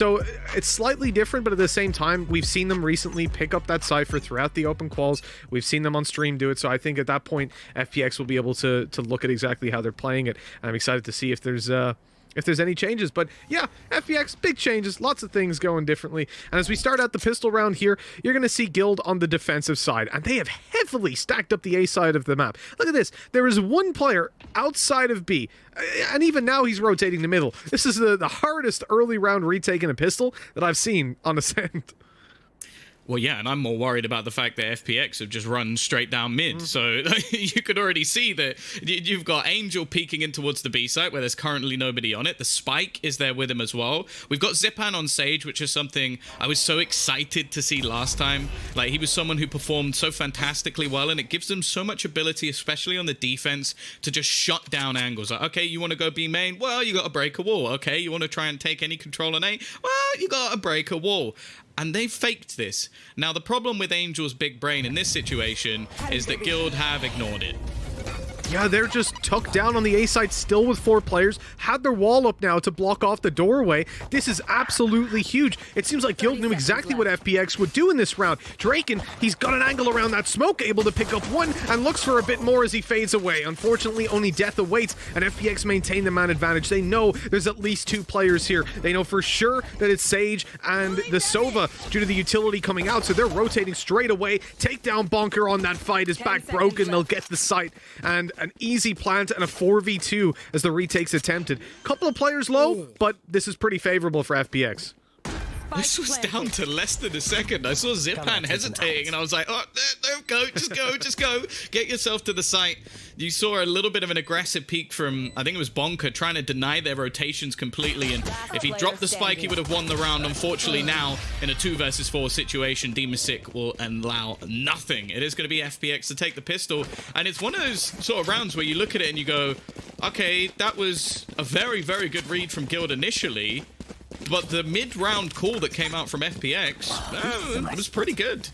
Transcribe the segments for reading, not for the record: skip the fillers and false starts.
So it's slightly different, but at the same time, we've seen them recently pick up that Cypher throughout the open quals. We've seen them on stream do it, so I think at that point, FPX will be able to look at exactly how they're playing it. I'm excited to see if there's any changes. But yeah, FPX, big changes, lots of things going differently. And as we start out the pistol round here, you're going to see Guild on the defensive side, and they have heavily stacked up the A side of the map. Look at this. There is one player outside of B, and even now he's rotating the middle. This is the hardest early round retake in a pistol that I've seen on Ascent. Well, yeah, and I'm more worried about the fact that FPX have just run straight down mid. So you could already see that you've got Angel peeking in towards the B site where there's currently nobody on it. The Spike is there with him as well. We've got Zipan on Sage, which is something I was so excited to see last time. Like, he was someone who performed so fantastically well, and it gives them so much ability, especially on the defense, to just shut down angles. Like, okay, you want to go B main? Well, you got to break a wall. Okay, you want to try and take any control on A? Well, you got to break a wall. And they faked this. Now, the problem with Angel's big brain in this situation is that Guild have ignored it. Yeah, they're just tucked down on the A side still with 4 players. Had their wall up now to block off the doorway. This is absolutely huge. It seems like Guild knew exactly what FPX would do in this round. Draken, he's got an angle around that smoke, able to pick up one, and looks for a bit more as he fades away. Unfortunately, only death awaits, and FPX maintain the man advantage. They know there's at least 2 players here. They know for sure that it's Sage and the Sova due to the utility coming out, so they're rotating straight away. Take down Bonker on that fight. His back broken. They'll get the site, and an easy plant and a 4v2 as the retake's attempted. Couple of players low, but this is pretty favorable for FPX. This was down to less than a second. I saw Zipan hesitating, and I was like, oh, no, go, just go. Get yourself to the site. You saw a little bit of an aggressive peek from, I think it was Bonker, trying to deny their rotations completely, and if he dropped the spike, he would have won the round. Unfortunately, now, in a 2 versus 4 situation, Demasik will allow nothing. It is going to be FPX to take the pistol, and it's one of those sort of rounds where you look at it and you go, okay, that was a very, very good read from Guild initially, but the mid-round call that came out from FPX was pretty good.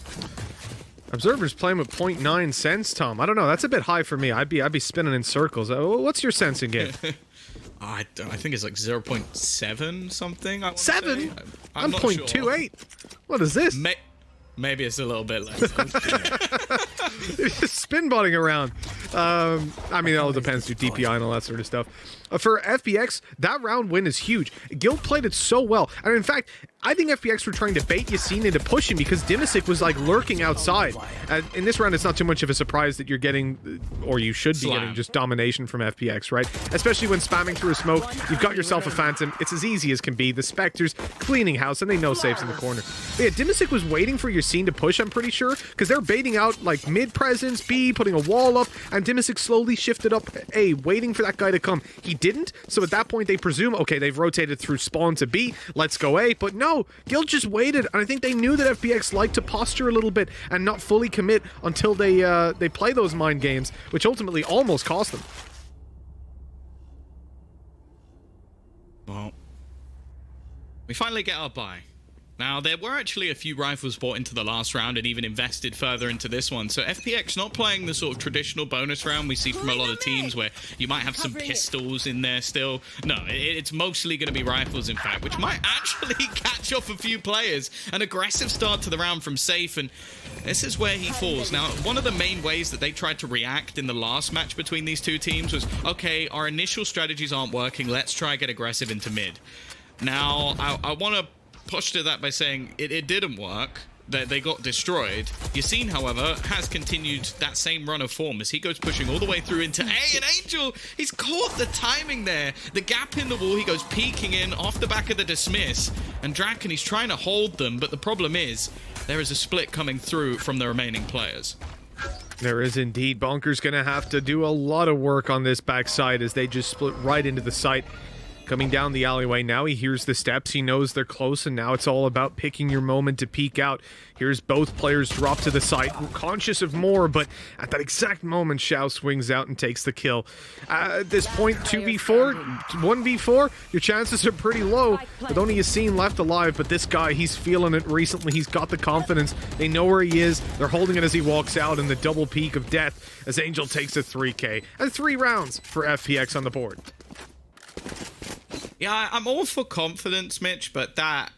Observer's playing with 0.9 cents, Tom. I don't know. That's a bit high for me. I'd be spinning in circles. What's your sensing game? I think it's like 0.7 something. 7? I'm not 0.28. sure. What is this? Maybe it's a little bit less. Spin botting around. I mean, it all depends to DPI and all that sort of stuff. For FPX, that round win is huge. Guild played it so well. And in fact, I think FPX were trying to bait Yassine into pushing because Demasik was like lurking outside. In this round, it's not too much of a surprise that you're getting, or you should be getting, just domination from FPX, right? Especially when spamming through a smoke, you've got yourself a Phantom. It's as easy as can be. The Spectres cleaning house, and they know safe's in the corner. But yeah, Demasik was waiting for Yassine to push, I'm pretty sure, because they're baiting out like mid presence, B, putting a wall up, and Demasik slowly shifted up A, waiting for that guy to come. He didn't, so at that point they presume, okay, they've rotated through spawn to B, let's go A, but no, Guild just waited, and I think they knew that FPX liked to posture a little bit and not fully commit until they play those mind games, which ultimately almost cost them. Well, we finally get our buy. Now, there were actually a few rifles bought into the last round and even invested further into this one. So FPX not playing the sort of traditional bonus round we see from a lot of teams where you might have some pistols in there still. No, it's mostly going to be rifles, in fact, which might actually catch off a few players. An aggressive start to the round from Safe, and this is where he falls. Now, one of the main ways that they tried to react in the last match between these two teams was, okay, our initial strategies aren't working, let's try get aggressive into mid. Now, I want to push to that by saying it didn't work, that they got destroyed. Yassine, however, has continued that same run of form as he goes pushing all the way through into A, and Angel, he's caught the timing there. The gap in the wall, he goes peeking in off the back of the dismiss, and Draken, he's trying to hold them, but the problem is there is a split coming through from the remaining players. There is indeed. Bonker's gonna have to do a lot of work on this backside as they just split right into the site. Coming down the alleyway, now he hears the steps, he knows they're close, and now it's all about picking your moment to peek out. Here's both players drop to the site, conscious of more, but at that exact moment, Xiao swings out and takes the kill. At this point, 2v4, 1v4, your chances are pretty low, with only Yassine left alive, but this guy, he's feeling it recently, he's got the confidence, they know where he is, they're holding it as he walks out in the double peak of death, as Angel takes a 3k, and 3 rounds for FPX on the board. Yeah, I'm all for confidence, Mitch, but that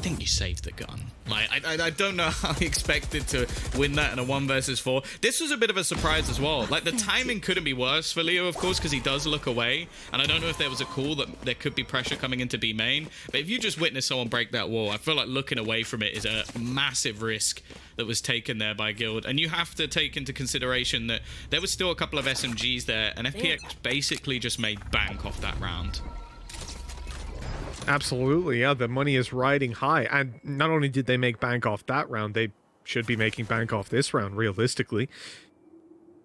think you saved the gun. Like, I don't know how he expected to win that in a 1 versus 4. This was a bit of a surprise as well. Like, the timing couldn't be worse for Leo, of course, because he does look away. And I don't know if there was a call that there could be pressure coming into B main. But if you just witness someone break that wall, I feel like looking away from it is a massive risk that was taken there by Guild. And you have to take into consideration that there was still a couple of SMGs there, and FPX basically just made bank off that round. Absolutely, yeah. The money is riding high. And not only did they make bank off that round, they should be making bank off this round, realistically.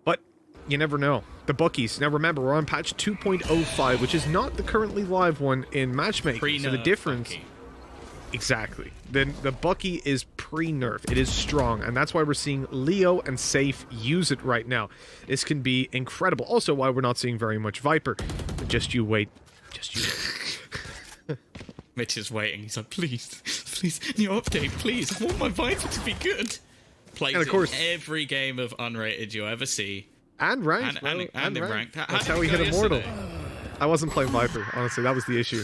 But you never know. The bookies. Now remember, we're on patch 2.05, which is not the currently live one in matchmaking. So the difference... Bucky. Exactly. Then the Bucky is pre-nerf. It is strong, and that's why we're seeing Leo and Safe use it right now. This can be incredible. Also, why we're not seeing very much Viper. But just you wait. Just you wait. Mitch is waiting. He's like, please, please, new update, please. I want my Viper to be good. Plays of course, in every game of unrated you'll ever see. And ranked, and in ranked. That's how we hit Immortal. I wasn't playing Viper, honestly. That was the issue.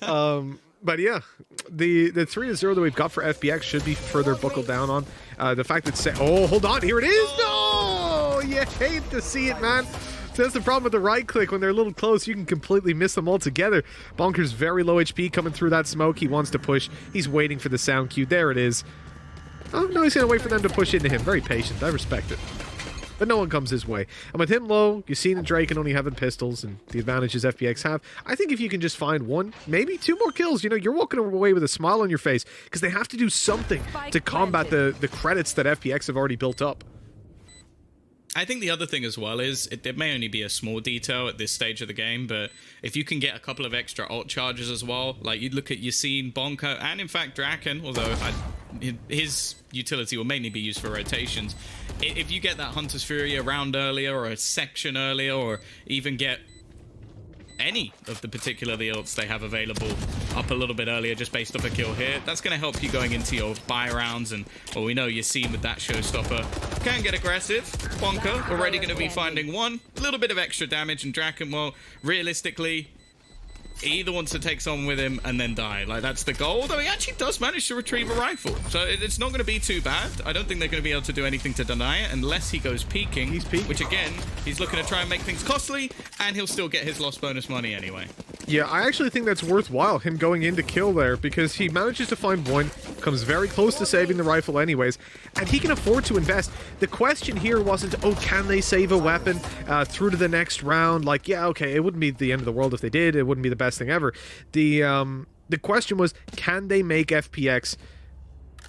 But yeah, the 3-0 that we've got for FPX should be further buckled down on. The fact that... Oh, hold on. Here it is. No! You hate to see it, man. So that's the problem with the right click. When they're a little close, you can completely miss them altogether. Bonker's very low HP coming through that smoke. He wants to push. He's waiting for the sound cue. There it is. Oh, no, he's going to wait for them to push into him. Very patient. I respect it. But no one comes his way. And with him low, Yassine and Drake and only having pistols and the advantages FPX have, I think if you can just find 1, maybe 2 more kills, you know, you're walking away with a smile on your face because they have to do something to combat the credits that FPX have already built up. I think the other thing as well is, it may only be a small detail at this stage of the game, but if you can get a couple of extra ult charges as well, like you look at Yassine, Bonko, and in fact Draken, although his utility will mainly be used for rotations. If you get that Hunter's Fury a round earlier, or a section earlier, or even get any of the particular ults they have available up a little bit earlier just based off a kill here, that's going to help you going into your buy rounds. And well, we know Yassine with that showstopper can get aggressive. Bonko already going to be finding 1 little bit of extra damage, and Draken, well, realistically, he either wants to take someone with him and then die. Like, that's the goal. Although he actually does manage to retrieve a rifle. So it's not going to be too bad. I don't think they're going to be able to do anything to deny it unless he goes peeking. He's peeking. Which, again, he's looking to try and make things costly, and he'll still get his lost bonus money anyway. Yeah, I actually think that's worthwhile, him going in to kill there, because he manages to find 1, comes very close to saving the rifle anyways, and he can afford to invest. The question here wasn't, oh, can they save a weapon through to the next round? Like, yeah, okay, it wouldn't be the end of the world if they did. It wouldn't be the best thing ever. The question was, can they make FPX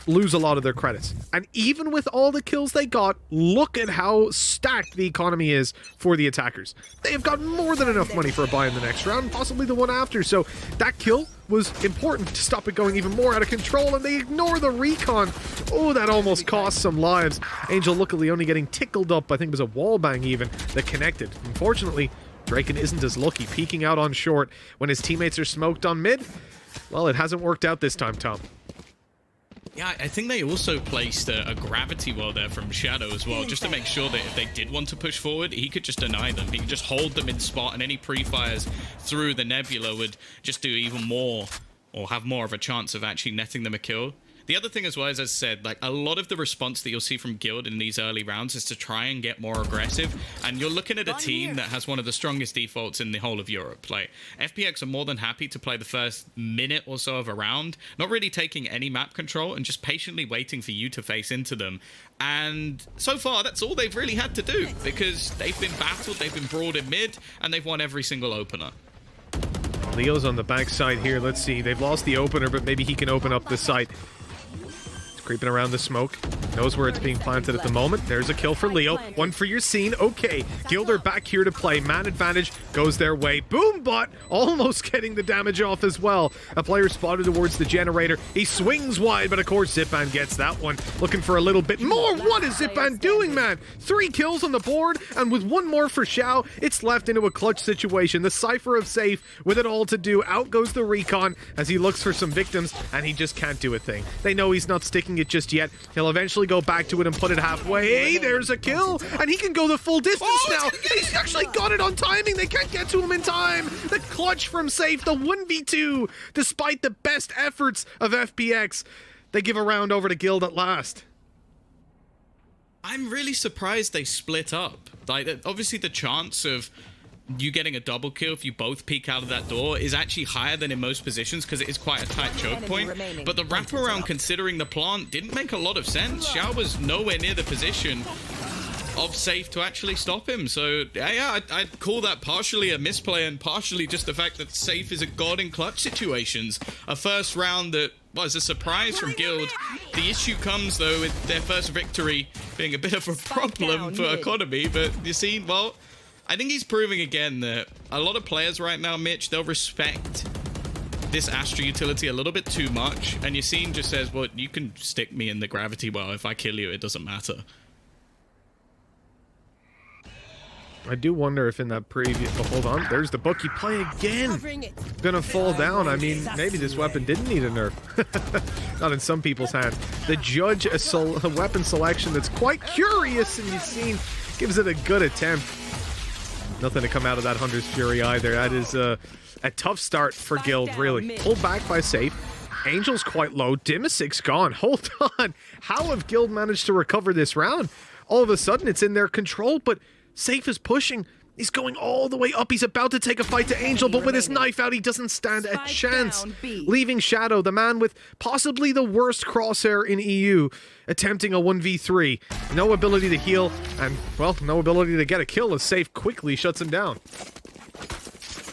lose a lot of their credits? And even with all the kills they got, look at how stacked the economy is for the attackers. They have got more than enough money for a buy in the next round, possibly the one after. So that kill was important to stop it going even more out of control, and they ignore the recon. Oh, that almost cost some lives. Angel luckily only getting tickled up. I think it was a wallbang even that connected. Unfortunately, Draken isn't as lucky, peeking out on short when his teammates are smoked on mid. Well, it hasn't worked out this time, Tom. Yeah, I think they also placed a gravity well there from Shadow as well, just to make sure that if they did want to push forward, he could just deny them. He could just hold them in spot, and any pre-fires through the Nebula would just do even more, or have more of a chance of actually netting them a kill. The other thing as well, as I said, like, a lot of the response that you'll see from Guild in these early rounds is to try and get more aggressive. And you're looking at a team that has one of the strongest defaults in the whole of Europe. Like, FPX are more than happy to play the first minute or so of a round, not really taking any map control and just patiently waiting for you to face into them. And so far, that's all they've really had to do, because they've been battled, they've been brawled in mid, and they've won every single opener. Leo's on the backside here. Let's see. They've lost the opener, but maybe he can open up the site. Creeping around the smoke. Knows where it's being planted at the moment. There's a kill for Leo. 1 for Yassine. Okay. Guild are back here to play. Man advantage goes their way. Boom bot almost getting the damage off as well. A player spotted towards the generator. He swings wide, but of course Zipan gets that one. Looking for a little bit more. What is Zipan doing, man? 3 kills on the board, and with 1 more for Xiao, it's left into a clutch situation. The Cypher of Safe with it all to do. Out goes the recon as he looks for some victims, and he just can't do a thing. They know he's not sticking it just yet. He'll eventually actually go back to it and put it halfway. Hey, there's a kill, and he can go the full distance now. He's actually got it on timing. They can't get to him in time. The clutch from Safe, the 1v2, despite the best efforts of FPX. They give a round over to Guild at last. I'm really surprised they split up. Like, obviously the chance of you getting a double kill if you both peek out of that door is actually higher than in most positions because it is quite a tight choke point. But the wraparound, considering the plant, didn't make a lot of sense. Xiao was nowhere near the position of Safe to actually stop him. So yeah, I'd call that partially a misplay and partially just the fact that Safe is a god in clutch situations. A first round that was a surprise from Guild. The issue comes though with their first victory being a bit of a problem for Economy, but you see, well, I think he's proving again that a lot of players right now, Mitch, they'll respect this Astra utility a little bit too much, and Yassine just says, well, you can stick me in the gravity well. If I kill you, it doesn't matter. I do wonder if in that previous... Oh, hold on. There's the bookie play again. Gonna fall down. I mean, maybe this weapon didn't need a nerf. Not in some people's hands. The judge a weapon selection that's quite curious, and Yassine gives it a good attempt. Nothing to come out of that Hunter's Fury either. That is a tough start for Guild, really. Pulled back by Safe. Angel's quite low. Dimisik's gone. Hold on. How have Guild managed to recover this round? All of a sudden, it's in their control, but Safe is pushing. He's going all the way up. He's about to take a fight to Angel, but with his knife out, he doesn't stand a chance. Leaving Shadow, the man with possibly the worst crosshair in EU, attempting a 1v3. No ability to heal, and, well, no ability to get a kill as Safe quickly shuts him down.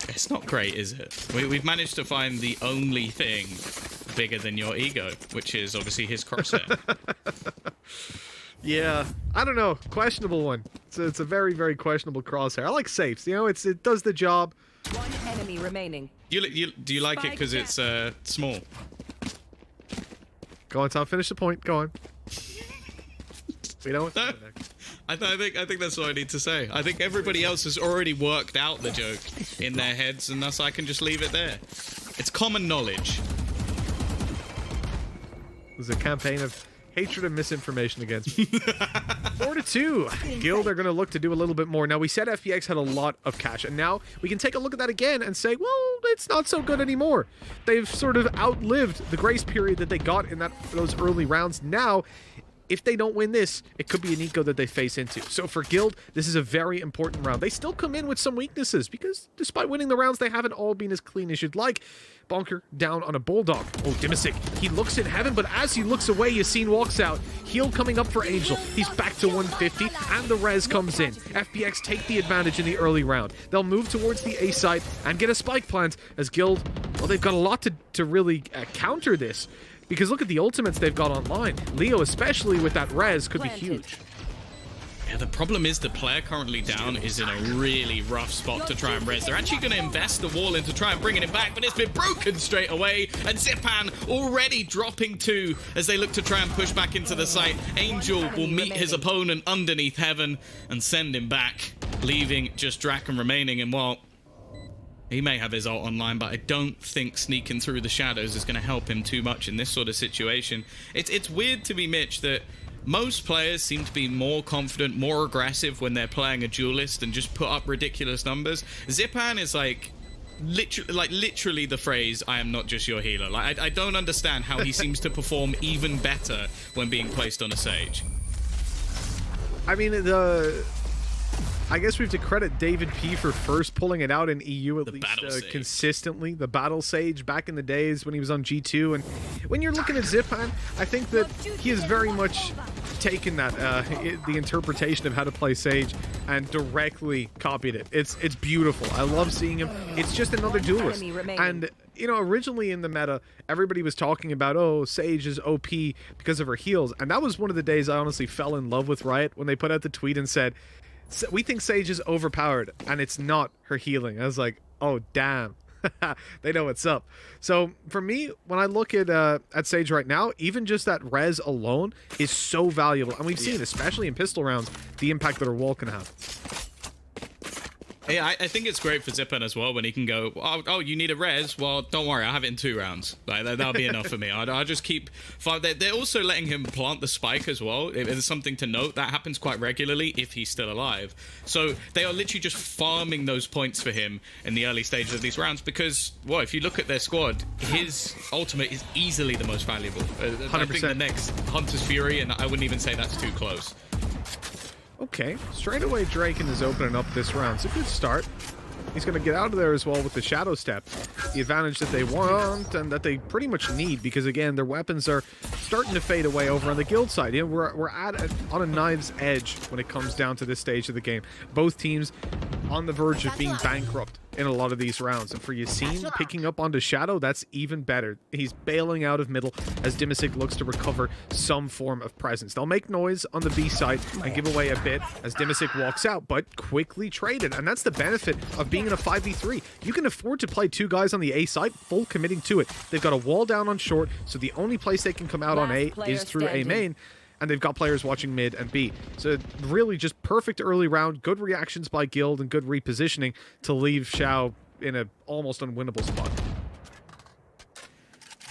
It's not great, is it? We've managed to find the only thing bigger than your ego, which is obviously his crosshair. Yeah, I don't know. Questionable one. It's a very, very questionable crosshair. I like Safes. You know, it does the job. One enemy remaining. Do you like it because it's small? Go on, Tom. Finish the point. Go on. We don't. No, I think that's all I need to say. I think everybody else has already worked out the joke in their heads, and thus I can just leave it there. It's common knowledge. It was a campaign of hatred and misinformation against me. 4-2. Guild are going to look to do a little bit more. Now, we said FPX had a lot of cash, and now we can take a look at that again and say, well, it's not so good anymore. They've sort of outlived the grace period that they got in those early rounds. Now, if they don't win this, it could be an eco that they face into. So for Guild, this is a very important round. They still come in with some weaknesses because despite winning the rounds, they haven't all been as clean as you'd like. Bonker down on a Bulldog. Oh, Dimisik, he looks in heaven, but as he looks away, Yassine walks out. Heal coming up for Angel. He's back to 150, and the res comes in. FPX take the advantage in the early round. They'll move towards the A site and get a spike plant as Guild, well, they've got a lot to really counter this. Because look at the ultimates they've got online. Leo, especially with that res, could be huge. Yeah, the problem is the player currently down is in a really rough spot to try and res. They're actually going to invest the wall in to try and bring it back, but it's been broken straight away. And Zipan already dropping 2 as they look to try and push back into the site. Angel will meet his opponent underneath heaven and send him back, leaving just Draken remaining. And well, he may have his ult online, but I don't think sneaking through the shadows is going to help him too much in this sort of situation. It's weird to me, Mitch, that most players seem to be more confident, more aggressive when they're playing a duelist and just put up ridiculous numbers. Zipan is literally the phrase, I am not just your healer. Like, I don't understand how he seems to perform even better when being placed on a Sage. I mean, I guess we have to credit David P for first pulling it out in EU at least consistently. The Battle Sage back in the days when he was on G2. And when you're looking at Zipan, I think that he has very much taken that, the interpretation of how to play Sage and directly copied it. It's beautiful. I love seeing him. It's just another duelist. And, you know, originally in the meta, everybody was talking about, oh, Sage is OP because of her heals. And that was one of the days I honestly fell in love with Riot when they put out the tweet and said, we think Sage is overpowered, and it's not her healing. I was like, oh, damn. They know what's up. So, for me, when I look at Sage right now, even just that res alone is so valuable. And we've seen, especially in pistol rounds, the impact that her wall can have. Yeah, I think it's great for Zippen as well when he can go, oh, you need a res? Well, don't worry, I'll have it in 2 rounds. Like, that'll be enough for me. I'll just keep... They're also letting him plant the spike as well. It's something to note. That happens quite regularly if he's still alive. So they are literally just farming those points for him in the early stages of these rounds because, well, if you look at their squad, his ultimate is easily the most valuable. 100%. I think the next Hunter's Fury, and I wouldn't even say that's too close. Okay, straight away Draken is opening up this round. It's a good start. He's going to get out of there as well with the Shadow Step. The advantage that they want and that they pretty much need because, again, their weapons are starting to fade away over on the guild side. You know, we're on a knife's edge when it comes down to this stage of the game. Both teams on the verge of being bankrupt in a lot of these rounds. And for Yassine picking up onto Shadow, that's even better. He's bailing out of middle as Dimisic looks to recover some form of presence. They'll make noise on the B side and give away a bit as Dimisic walks out, but quickly traded. And that's the benefit of being in a 5v3. You can afford to play 2 guys on the A side, full committing to it. They've got a wall down on short, so the only place they can come out on A is through A main. And they've got players watching mid and B. So really just perfect early round, good reactions by Guild and good repositioning to leave Xiao in a almost unwinnable spot.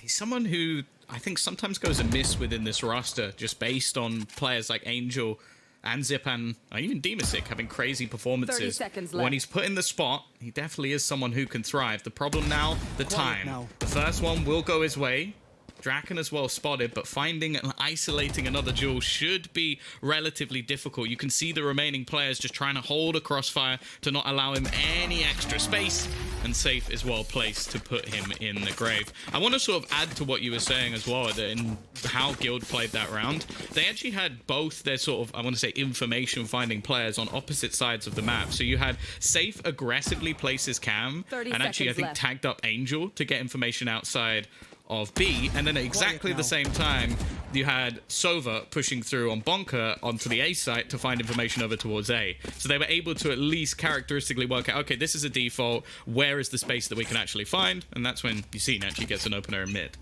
He's someone who I think sometimes goes amiss within this roster just based on players like Angel and Zipan, or even Dimisic having crazy performances. 30 seconds left. When he's put in the spot, he definitely is someone who can thrive. The problem now, the time. The first one will go his way. Draken as well spotted, but finding and isolating another duel should be relatively difficult. You can see the remaining players just trying to hold a crossfire to not allow him any extra space, and Safe is well placed to put him in the grave. I want to sort of add to what you were saying as well, in how Guild played that round. They actually had both their sort of, I want to say, information finding players on opposite sides of the map. So you had Safe aggressively place his cam, and actually I think tagged up Angel to get information outside of B, and then at exactly the same time you had Sova pushing through on Bonker onto the A site to find information over towards A. So they were able to at least characteristically work out, okay, this is a default, where is the space that we can actually find? And that's when Yassine actually gets an opener in mid.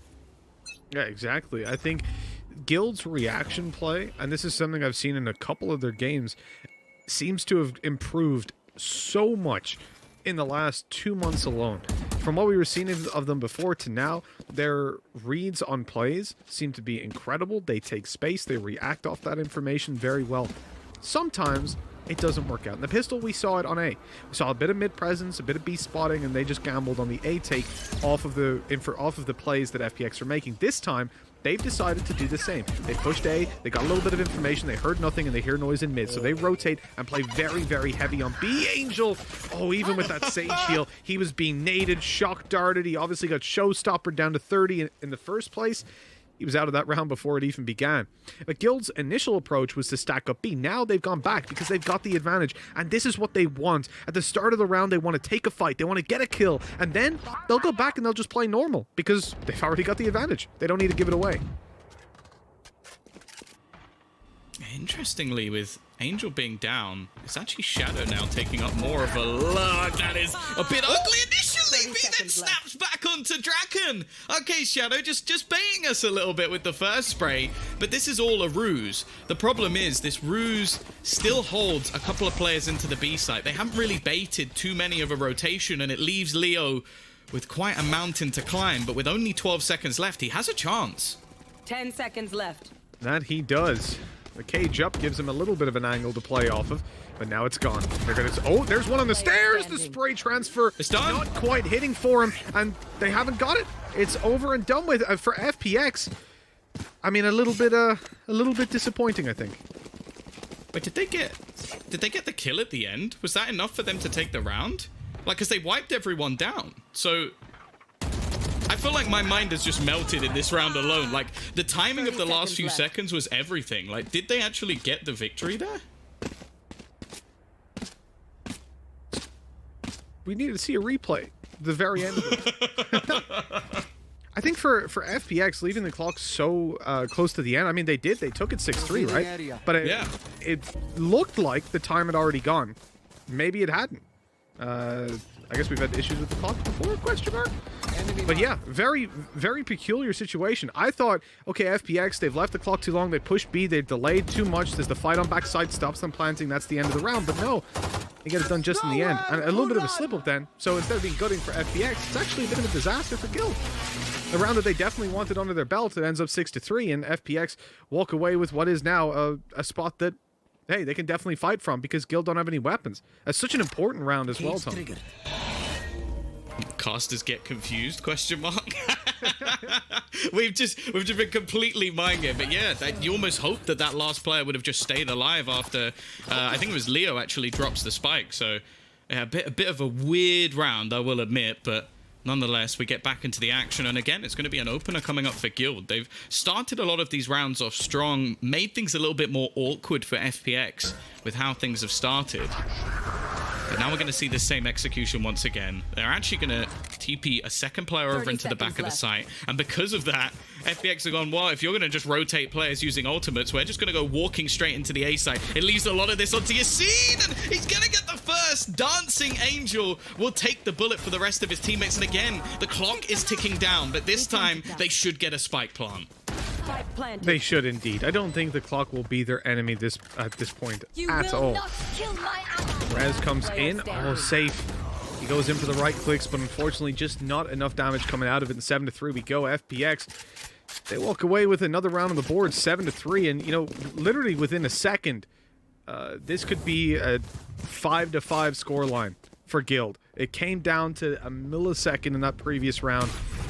Yeah, exactly. I think Guild's reaction play, and this is something I've seen in a couple of their games, seems to have improved so much in the last 2 months alone. From what we were seeing of them before to now, their reads on plays seem to be incredible. They take space, they react off that information very well. Sometimes it doesn't work out. In the pistol, we saw it on A. We saw a bit of mid presence, a bit of B spotting, and they just gambled on the A take off of the plays that FPX are making. This time, they've decided to do the same. They pushed A, they got a little bit of information, they heard nothing, and they hear noise in mid. So they rotate and play very, very heavy on B. Angel, oh, even with that Sage heal, he was being naded, shock darted. He obviously got showstopper down to 30 in the first place. He was out of that round before it even began. But Guild's initial approach was to stack up B. Now they've gone back because they've got the advantage. And this is what they want. At the start of the round, they want to take a fight. They want to get a kill. And then they'll go back and they'll just play normal because they've already got the advantage. They don't need to give it away. Interestingly, with Angel being down, it's actually Shadow now taking up more of a look. That is a bit ugly initially, but then snaps back onto Draken. Okay, Shadow, just baiting us a little bit with the first spray, but this is all a ruse. The problem is this ruse still holds a couple of players into the B site. They haven't really baited too many of a rotation, and it leaves Leo with quite a mountain to climb, but with only 12 seconds left, he has a chance. 10 seconds left. That he does. The cage up gives him a little bit of an angle to play off of, but now it's gone. They're gonna, oh, there's one on the stairs! The spray transfer it's done. Not quite hitting for him, and they haven't got it. It's over and done with for FPX. I mean, a little bit disappointing, I think. Wait, did they get the kill at the end? Was that enough for them to take the round? Like, because they wiped everyone down. So I feel like my mind has just melted in this round alone. Like, the timing of the last few seconds was everything. Like, did they actually get the victory there? We need to see a replay. The very end of it. I think for FPX, leaving the clock so close to the end, I mean, they did. They took it 6-3, right? But it looked like the time had already gone. Maybe it hadn't. I guess we've had issues with the clock before, question mark? But yeah, very, very peculiar situation. I thought, okay, FPX, they've left the clock too long, they pushed B, they delayed too much, there's the fight on backside, stops them planting, that's the end of the round, but no, they get it done just in the end. And a little bit of a slip-up then, so instead of being gutting for FPX, it's actually a bit of a disaster for Guild. A round that they definitely wanted under their belt, it ends up 6-3, and FPX walk away with what is now a spot that, hey, they can definitely fight from because Guild don't have any weapons. That's such an important round as well, Tom. Casters get confused? Question mark. we've just been completely minding it, but yeah, you almost hoped that that last player would have just stayed alive after. I think it was Leo actually drops the spike. So yeah, a bit of a weird round, I will admit, but nonetheless, we get back into the action, and again, it's going to be an opener coming up for Guild. They've started a lot of these rounds off strong, made things a little bit more awkward for FPX with how things have started. But now we're going to see the same execution once again. They're actually going to TP a second player over into the back of the site. And because of that, FPX have gone, well, if you're going to just rotate players using ultimates, we're just going to go walking straight into the A site. It leaves a lot of this onto Yassine, and he's going to get the first. Dancing Angel will take the bullet for the rest of his teammates. And again, the clock is ticking down, but this time they should get a spike plant. They should indeed. I don't think the clock will be their enemy at this point at all. Rez comes in. Oh, safe. He goes in for the right clicks, but unfortunately just not enough damage coming out of it. And 7-3 we go. FPX, they walk away with another round on the board, 7-3. And, you know, literally within a second, this could be a 5-5 scoreline for Guild. It came down to a millisecond in that previous round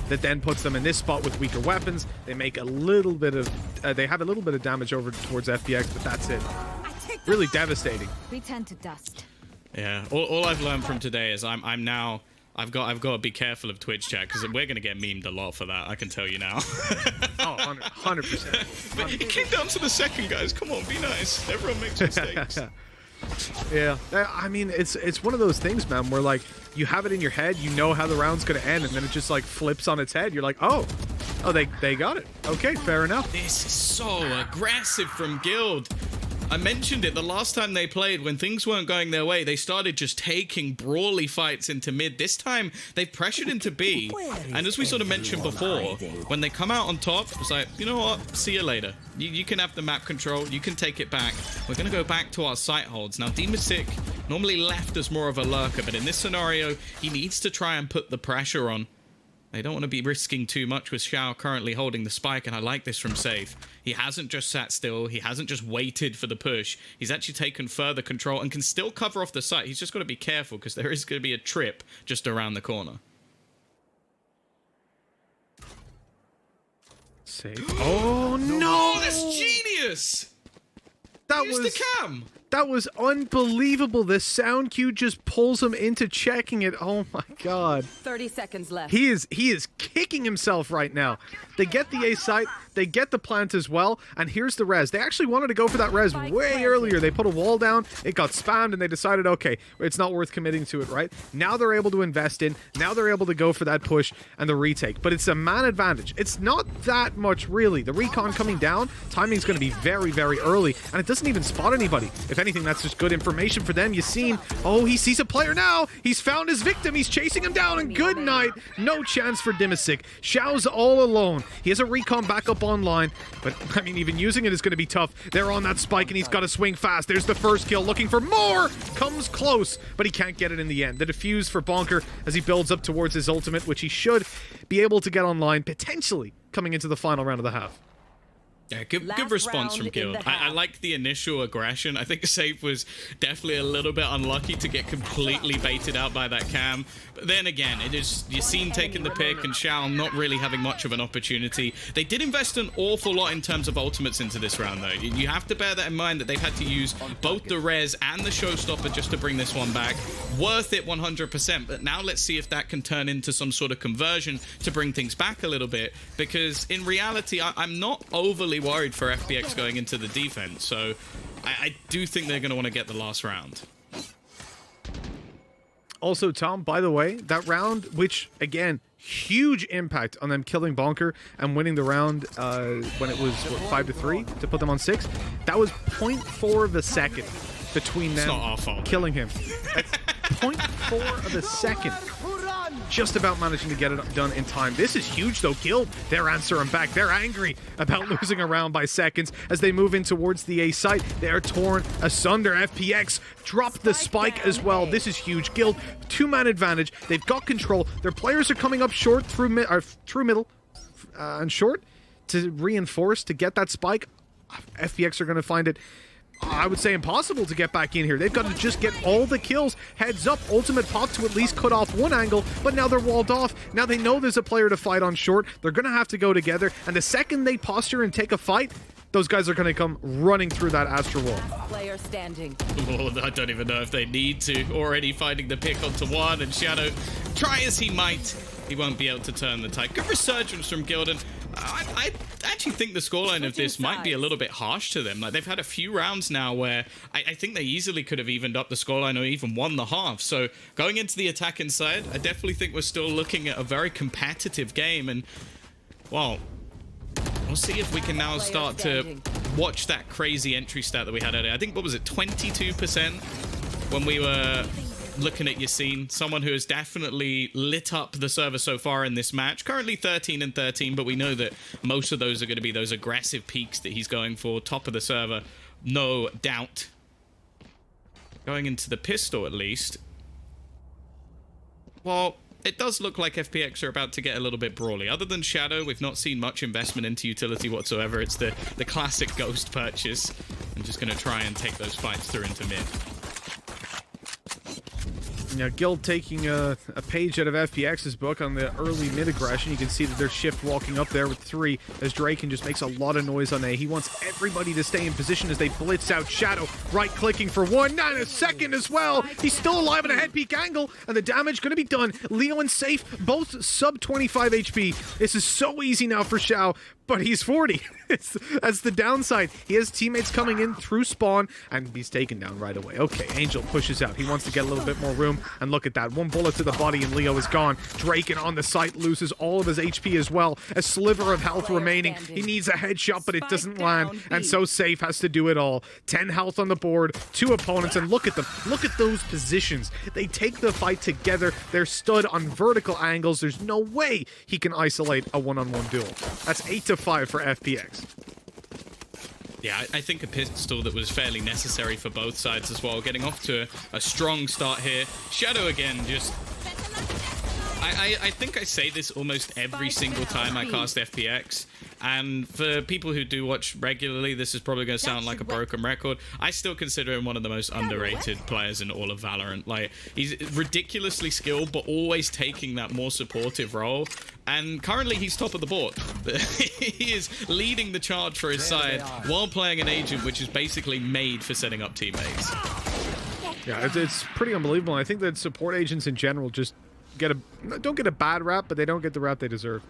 that then puts them in this spot with weaker weapons. They make a little bit of, they have a little bit of damage over towards FPX, but that's it. Really devastating. Return to dust. Yeah, all I've learned from today is I've got to be careful of Twitch chat because we're going to get memed a lot for that. I can tell you now. Oh, 100%. But it came down to the second, guys. Come on, be nice. Everyone makes mistakes. Yeah, I mean, it's one of those things, man, where like you have it in your head, you know how the round's gonna end, and then it just like flips on its head. You're like, oh, they got it. Okay, fair enough. This is so aggressive from Guild. I mentioned it the last time they played. When things weren't going their way, they started just taking brawly fights into mid. This time, they've pressured into B. And as we sort of mentioned before, when they come out on top, it's like, you know what? See you later. You can have the map control. You can take it back. We're going to go back to our site holds. Now, Demasik normally left as more of a lurker, but in this scenario, he needs to try and put the pressure on. They don't want to be risking too much with Xiao currently holding the spike, and I like this from Safe. He hasn't just sat still. He hasn't just waited for the push. He's actually taken further control and can still cover off the site. He's just got to be careful because there is going to be a trip just around the corner. Safe. Oh, no! That's genius! That Use was the cam! That was unbelievable. The sound cue just pulls him into checking it. Oh my god. 30 seconds left. He is kicking himself right now. They get the A site, they get the plant as well, and here's the res. They actually wanted to go for that res way earlier. They put a wall down, it got spammed, and they decided, okay, it's not worth committing to it, right? Now they're able to invest in, now they're able to go for that push and the retake. But it's a man advantage. It's not that much, really. The recon coming down, timing's going to be very, very early, and it doesn't even spot anybody. If anything, that's just good information for them. Yassine, oh, he sees a player now. He's found his victim. He's chasing him down, and good night. No chance for Demasik. Xiao's all alone. He has a recon back up online, but, I mean, even using it is going to be tough. They're on that spike, and he's got to swing fast. There's the first kill, looking for more. Comes close, but he can't get it in the end. The defuse for Bonker as he builds up towards his ultimate, which he should be able to get online, potentially coming into the final round of the half. Yeah, good response from Guild. I like the initial aggression. I think Safe was definitely a little bit unlucky to get completely baited out by that cam. But then again, it is Yassine taking the pick and Xiao not really having much of an opportunity. They did invest an awful lot in terms of ultimates into this round, though. You have to bear that in mind that they've had to use both the res and the showstopper just to bring this one back. Worth it 100%. But now let's see if that can turn into some sort of conversion to bring things back a little bit. Because in reality, I'm not overly worried for FPX going into the defense, so I do think they're going to want to get the last round. Also, Tom, by the way, that round, which, again, huge impact on them killing Bonker and winning the round when it was, what, 5-3 to put them on 6, that was 0.4 of a second between them killing him. 0.4 of a second. Just about managing to get it done in time. This is huge, though. Guild, they're answering back. They're angry about losing a round by seconds as they move in towards the A site. They are torn asunder. FPX dropped the spike as well. This is huge. Guild, two-man advantage. They've got control. Their players are coming up short through middle and short to reinforce to get that spike. FPX are going to find it, I would say, impossible to get back in here. They've got to just get all the kills. Heads up, ultimate pop to at least cut off one angle, but now they're walled off. Now they know there's a player to fight on short. They're going to have to go together, and the second they posture and take a fight, those guys are going to come running through that Astra wall. Player standing. Oh, I don't even know if they need to. Already finding the pick onto one, and Shadow, try as he might, he won't be able to turn the tide. Good resurgence from Gildan. I actually think the scoreline of this might be a little bit harsh to them. Like, they've had a few rounds now where I think they easily could have evened up the scoreline or even won the half. So going into the attacking side, I definitely think we're still looking at a very competitive game. And, well, we'll see if we can now start to watch that crazy entry stat that we had earlier. I think, what was it, 22% when we were looking at Yassine, someone who has definitely lit up the server so far in this match. Currently 13 and 13, but we know that most of those are going to be those aggressive peaks that he's going for. Top of the server, no doubt. Going into the pistol, at least. Well, it does look like FPX are about to get a little bit brawly. Other than Shadow, we've not seen much investment into utility whatsoever. It's the classic Ghost purchase. I'm just going to try and take those fights through into mid. Now, Guild taking a page out of FPX's book on the early mid-aggression. You can see that they're shift walking up there with 3 as Draken just makes a lot of noise on A. He wants everybody to stay in position as they blitz out. Shadow right-clicking for 1, and a second as well. He's still alive at a head peek angle, and the damage going to be done. Leo and Safe, both sub 25 HP. This is so easy now for Xiao, but he's 40. That's the downside. He has teammates coming in through spawn, and he's taken down right away. Okay, Angel pushes out. He wants to get a little bit more room, and look at that. 1 bullet to the body, and Leo is gone. Draken on the site loses all of his HP as well. A sliver of health remaining. He needs a headshot, but it doesn't land, and so Safe has to do it all. 10 health on the board, 2 opponents, and look at them. Look at those positions. They take the fight together. They're stood on vertical angles. There's no way he can isolate a one-on-one duel. That's 8-5 for FPX. Yeah, I think a pistol that was fairly necessary for both sides as well. Getting off to a strong start here. Shadow again, just... I think I say this almost every single time I cast FPX. And for people who do watch regularly, this is probably going to sound like a broken record. I still consider him one of the most underrated players in all of Valorant. Like, he's ridiculously skilled, but always taking that more supportive role. And currently, he's top of the board. He is leading the charge for his side while playing an agent, which is basically made for setting up teammates. Yeah, it's pretty unbelievable. I think that support agents in general just don't get a bad rap, but they don't get the rap they deserve.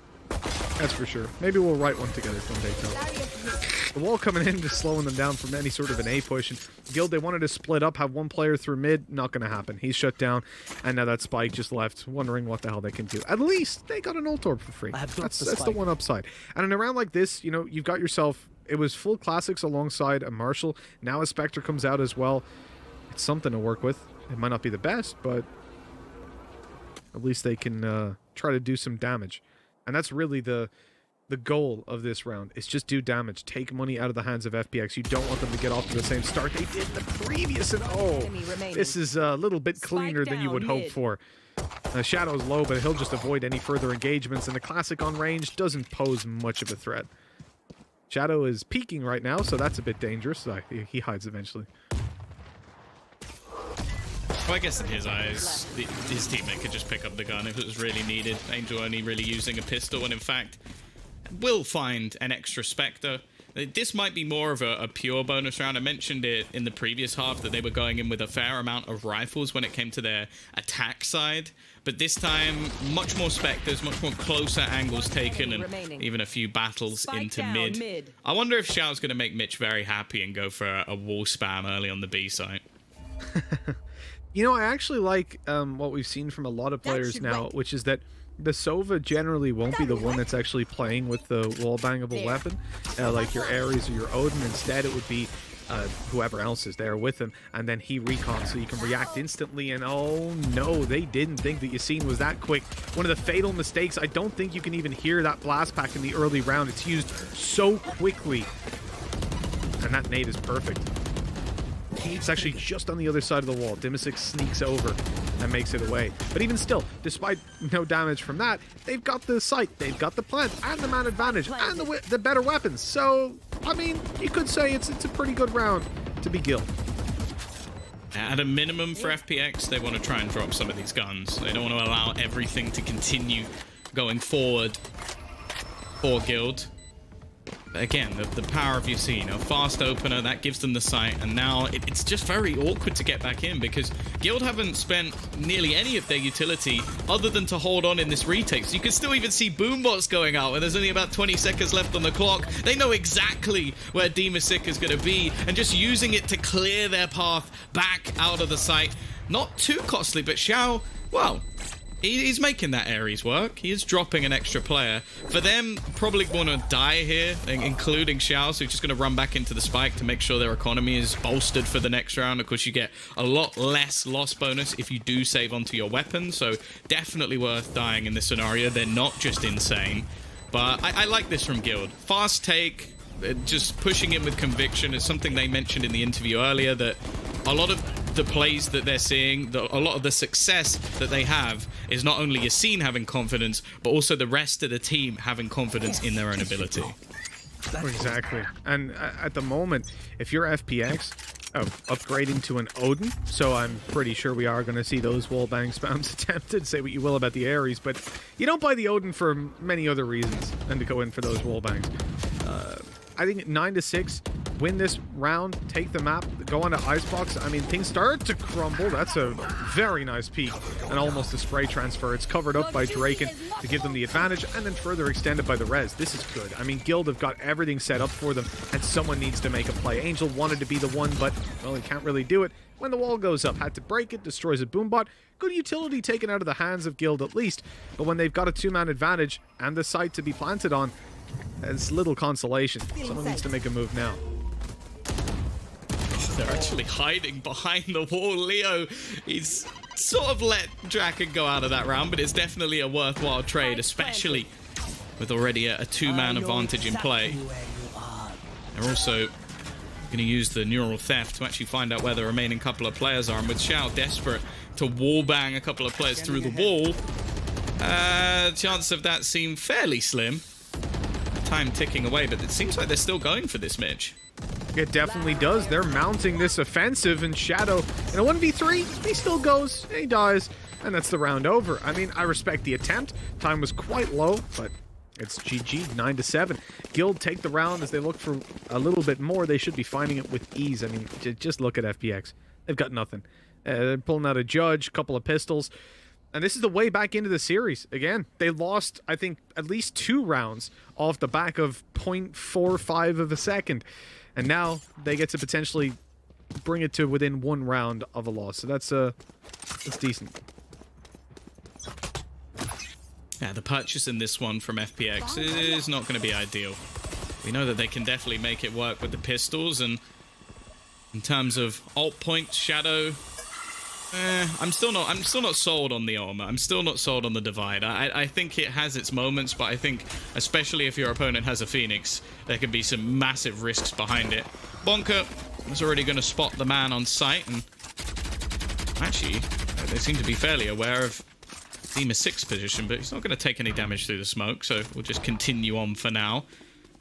That's for sure. Maybe we'll write one together someday, too. The wall coming in, just slowing them down from any sort of an A push. And Guild, they wanted to split up, have one player through mid. Not going to happen. He's shut down, and now that Spike just left, wondering what the hell they can do. At least they got an ult orb for free. That's the one upside. And in a round like this, you know, you've got yourself... It was full classics alongside a Marshall. Now a Spectre comes out as well. It's something to work with. It might not be the best, but at least they can try to do some damage. And that's really the goal of this round, is just do damage. Take money out of the hands of FPX. You don't want them to get off to the same start they did the previous, and this is a little bit cleaner than you would hope for. Shadow's low, but he'll just avoid any further engagements, and the classic on range doesn't pose much of a threat. Shadow is peeking right now, so that's a bit dangerous. He hides eventually. Well, I guess in his eyes, his teammate could just pick up the gun if it was really needed. Angel only really using a pistol, and in fact, will find an extra Spectre. This might be more of a pure bonus round. I mentioned it in the previous half that they were going in with a fair amount of rifles when it came to their attack side. But this time, much more Spectres, much more closer angles taken, and even a few battles into mid. I wonder if Xiao's going to make Mitch very happy and go for a wall spam early on the B site. You know, I actually like what we've seen from a lot of players now, which is that the Sova generally won't be the one that's actually playing with the wall-bangable weapon, like your Ares or your Odin. Instead, it would be whoever else is there with him, and then he recons so you can react instantly. And oh no, they didn't think that Yassine was that quick. One of the fatal mistakes. I don't think you can even hear that blast pack in the early round. It's used so quickly, and that nade is perfect. It's actually just on the other side of the wall. Dimasic sneaks over and makes it away. But even still, despite no damage from that, they've got the sight, they've got the plant, and the man advantage, and the better weapons. So, I mean, you could say it's a pretty good round to be Guild. At a minimum for FPX, they want to try and drop some of these guns. They don't want to allow everything to continue going forward for Guild. Again, the power of Yassine, a fast opener, that gives them the sight, and now it's just very awkward to get back in because Guild haven't spent nearly any of their utility other than to hold on in this retake. So you can still even see boombots going out, and there's only about 20 seconds left on the clock. They know exactly where Dimasic is going to be, and just using it to clear their path back out of the site. Not too costly, but Xiao, well, he's making that Ares work. He is dropping an extra player. For them, probably going to die here, including Xiao, so he's just going to run back into the spike to make sure their economy is bolstered for the next round. Of course, you get a lot less loss bonus if you do save onto your weapon, so definitely worth dying in this scenario. They're not just insane. But I like this from Guild. Fast take, just pushing in with conviction is something they mentioned in the interview earlier, that a lot of the plays that they're seeing, a lot of the success that they have is not only Yassine having confidence, but also the rest of the team having confidence in their own ability. Exactly. And at the moment, if you're FPX, upgrading to an Odin, so I'm pretty sure we are going to see those wallbang spams attempted. Say what you will about the Ares, but you don't buy the Odin for many other reasons than to go in for those wallbangs. I think 9-6, win this round, take the map, go on to Icebox. I mean, things start to crumble. That's a very nice peek and almost a spray transfer. It's covered up by Draken to give them the advantage and then further extended by the res. This is good. I mean, Guild have got everything set up for them and someone needs to make a play. Angel wanted to be the one, but, well, he can't really do it. When the wall goes up, had to break it, destroys a boombot. Good utility taken out of the hands of Guild at least, but when they've got a two-man advantage and the site to be planted on, it's little consolation. Someone needs to make a move now. They're actually hiding behind the wall. Leo, he's sort of let Draken go out of that round, but it's definitely a worthwhile trade, especially with already a two-man advantage in play. They're also going to use the neural theft to actually find out where the remaining couple of players are, and with Xiao desperate to wallbang a couple of players through the wall, chance of that seem fairly slim. Time ticking away, but it seems like they're still going for this, Mitch. It definitely does. They're mounting this offensive, and Shadow in a 1v3, he still goes, and he dies, and that's the round over. I mean, I respect the attempt. Time was quite low, but it's GG, 9-7. Guild take the round as they look for a little bit more. They should be finding it with ease. I mean, just look at FPX. They've got nothing. They're pulling out a judge, a couple of pistols. And this is the way back into the series. Again, they lost, I think, at least 2 rounds off the back of 0.45 of a second. And now they get to potentially bring it to within 1 round of a loss. So that's decent. Yeah, the purchase in this one from FPX is not going to be ideal. We know that they can definitely make it work with the pistols, and in terms of ult points, Shadow, I'm still not sold on the armor. I'm still not sold on the divide. I think it has its moments, but I think especially if your opponent has a Phoenix, there could be some massive risks behind it. Bonker is already going to spot the man on sight, and actually they seem to be fairly aware of Dimasic position, but he's not going to take any damage through the smoke, so we'll just continue on for now.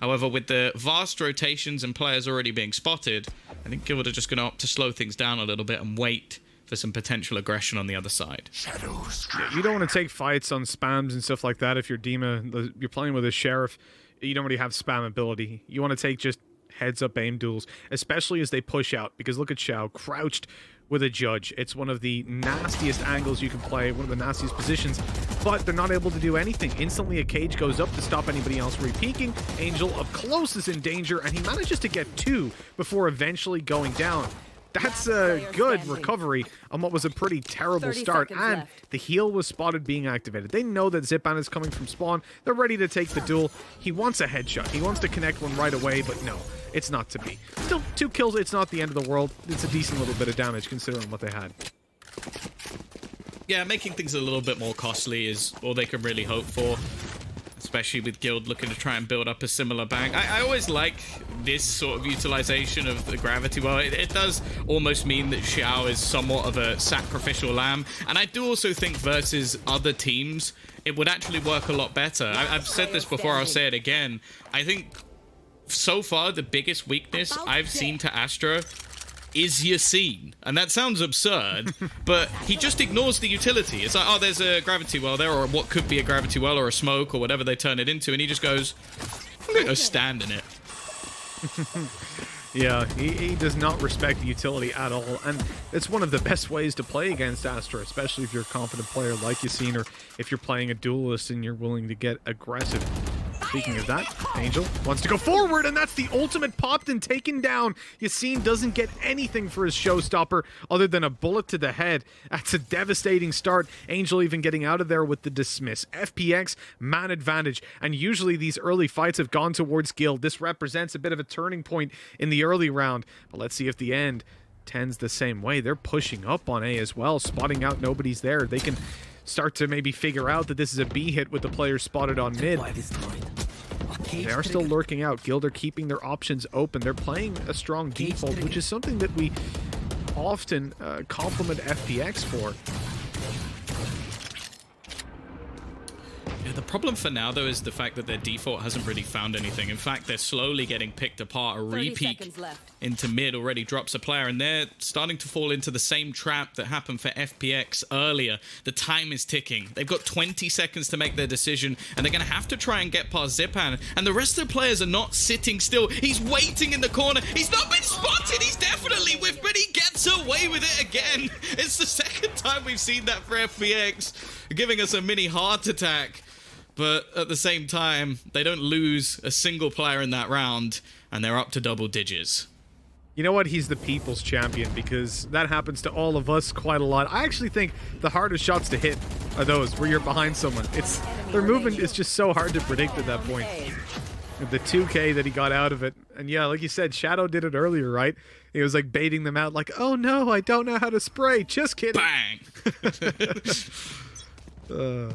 However, with the vast rotations and players already being spotted, I think Guild are just going to opt to slow things down a little bit and wait for some potential aggression on the other side. Yeah, you don't want to take fights on spams and stuff like that if you're Dima. You're playing with a Sheriff. You don't really have spam ability. You want to take just heads-up aim duels, especially as they push out, because look at Xiao crouched with a judge. It's one of the nastiest angles you can play, one of the nastiest positions, but they're not able to do anything. Instantly a cage goes up to stop anybody else re-peeking. Angel up close is in danger, and he manages to get 2 before eventually going down. That's a good recovery on what was a pretty terrible 30 start, seconds and left. the heal was spotted being activated. They know that Zipan is coming from spawn. They're ready to take the duel. He wants a headshot. He wants to connect one right away, but no, it's not to be. Still, 2 kills, it's not the end of the world. It's a decent little bit of damage considering what they had. Yeah, making things a little bit more costly is all they can really hope for. Especially with Guild looking to try and build up a similar bank. I always like this sort of utilization of the gravity well. It does almost mean that Xiao is somewhat of a sacrificial lamb. And I do also think versus other teams, it would actually work a lot better. I've said this before, I'll say it again. I think so far the biggest weakness I've seen to Astra is Yassine. And that sounds absurd, but he just ignores the utility. It's like, oh, there's a gravity well there, or what could be a gravity well, or a smoke, or whatever they turn it into, and he just goes, I'm gonna go stand in it. Yeah, he does not respect the utility at all, and it's one of the best ways to play against Astra, especially if you're a confident player like Yassine, or if you're playing a duelist and you're willing to get aggressive. Speaking of that, Angel wants to go forward, and that's the ultimate popped and taken down. Yassine doesn't get anything for his showstopper other than a bullet to the head. That's a devastating start. Angel even getting out of there with the dismiss. FPX, man advantage, and usually these early fights have gone towards Guild. This represents a bit of a turning point in the early round, but let's see if the end tends the same way. They're pushing up on A as well, spotting out nobody's there. They can start to maybe figure out that this is a B hit with the players spotted on mid. They are still lurking out. Guild are keeping their options open. They're playing a strong default, which is something that we often compliment FPX for. Yeah, the problem for now, though, is the fact that their default hasn't really found anything. In fact, they're slowly getting picked apart. A repeat into mid already drops a player, and they're starting to fall into the same trap that happened for FPX earlier. The time is ticking. They've got 20 seconds to make their decision, and they're going to have to try and get past Zipan. And the rest of the players are not sitting still. He's waiting in the corner. He's not been spotted. He's definitely whiffed, but he gets away with it again. It's the second time we've seen that for FPX, giving us a mini heart attack. But at the same time, they don't lose a single player in that round, and they're up to double digits. You know what? He's the people's champion, because that happens to all of us quite a lot. I actually think the hardest shots to hit are those where you're behind someone. Their movement is just so hard to predict at that point. The 2K that he got out of it. And yeah, like you said, Shadow did it earlier, right? He was like baiting them out like, oh no, I don't know how to spray. Just kidding. Bang!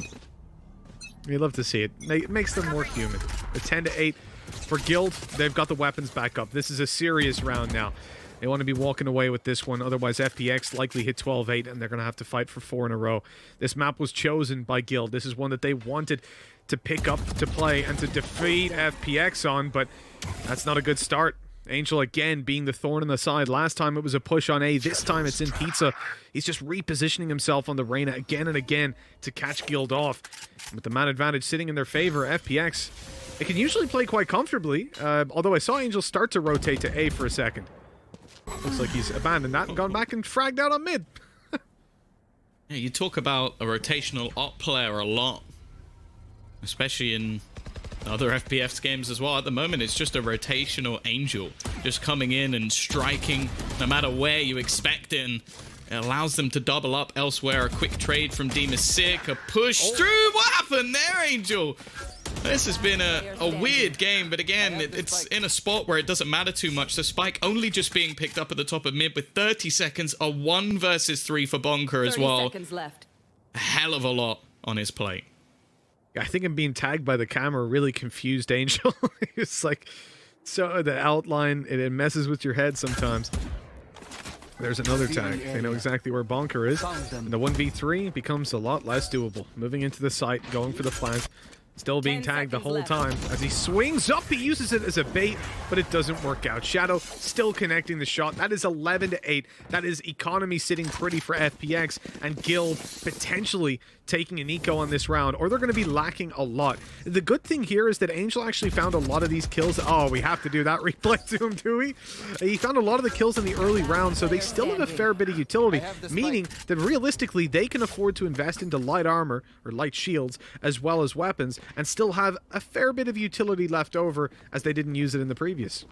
We love to see it. It makes them more human. A 10-8 for Guild. They've got the weapons back up. This is a serious round now. They want to be walking away with this one. Otherwise, FPX likely hit 12-8, and they're going to have to fight for 4 in a row. This map was chosen by Guild. This is one that they wanted to pick up, to play, and to defeat FPX on, but that's not a good start. Angel again being the thorn in the side. Last time it was a push on A. This time it's in Pizza. He's just repositioning himself on the Reyna again and again to catch Guild off. With the man advantage sitting in their favor, FPX, they can usually play quite comfortably, although I saw Angel start to rotate to A for a second. Looks like he's abandoned that and gone back and fragged out on mid. Yeah, you talk about a rotational op player a lot, especially in other FPS games as well. At the moment, it's just a rotational Angel, just coming in and striking no matter where you expect it, and it allows them to double up elsewhere. A quick trade from Deem is sick, a push through. What happened there, Angel? This has been a weird game, but again, it's in a spot where it doesn't matter too much. So Spike only just being picked up at the top of mid with 30 seconds, a 1 versus 3 for Bonker as well. 30 seconds left. A hell of a lot on his plate. I think him being tagged by the camera really confused Angel. It's like, so the outline, it messes with your head sometimes. There's another tag. They know exactly where Bonker is. And the 1v3 becomes a lot less doable. Moving into the site, going for the flanks. Still being tagged the whole time. As he swings up, he uses it as a bait, but it doesn't work out. Shadow still connecting the shot. That is 11-8. That is economy sitting pretty for FPX, and Guild potentially taking an eco on this round, or they're going to be lacking a lot. The good thing here is that Angel actually found a lot of these kills. Oh, we have to do that replay to him, do we? He found a lot of the kills in the early round, so they still have a fair bit of utility, meaning that realistically they can afford to invest into light armor, or light shields, as well as weapons, and still have a fair bit of utility left over, as they didn't use it in the previous.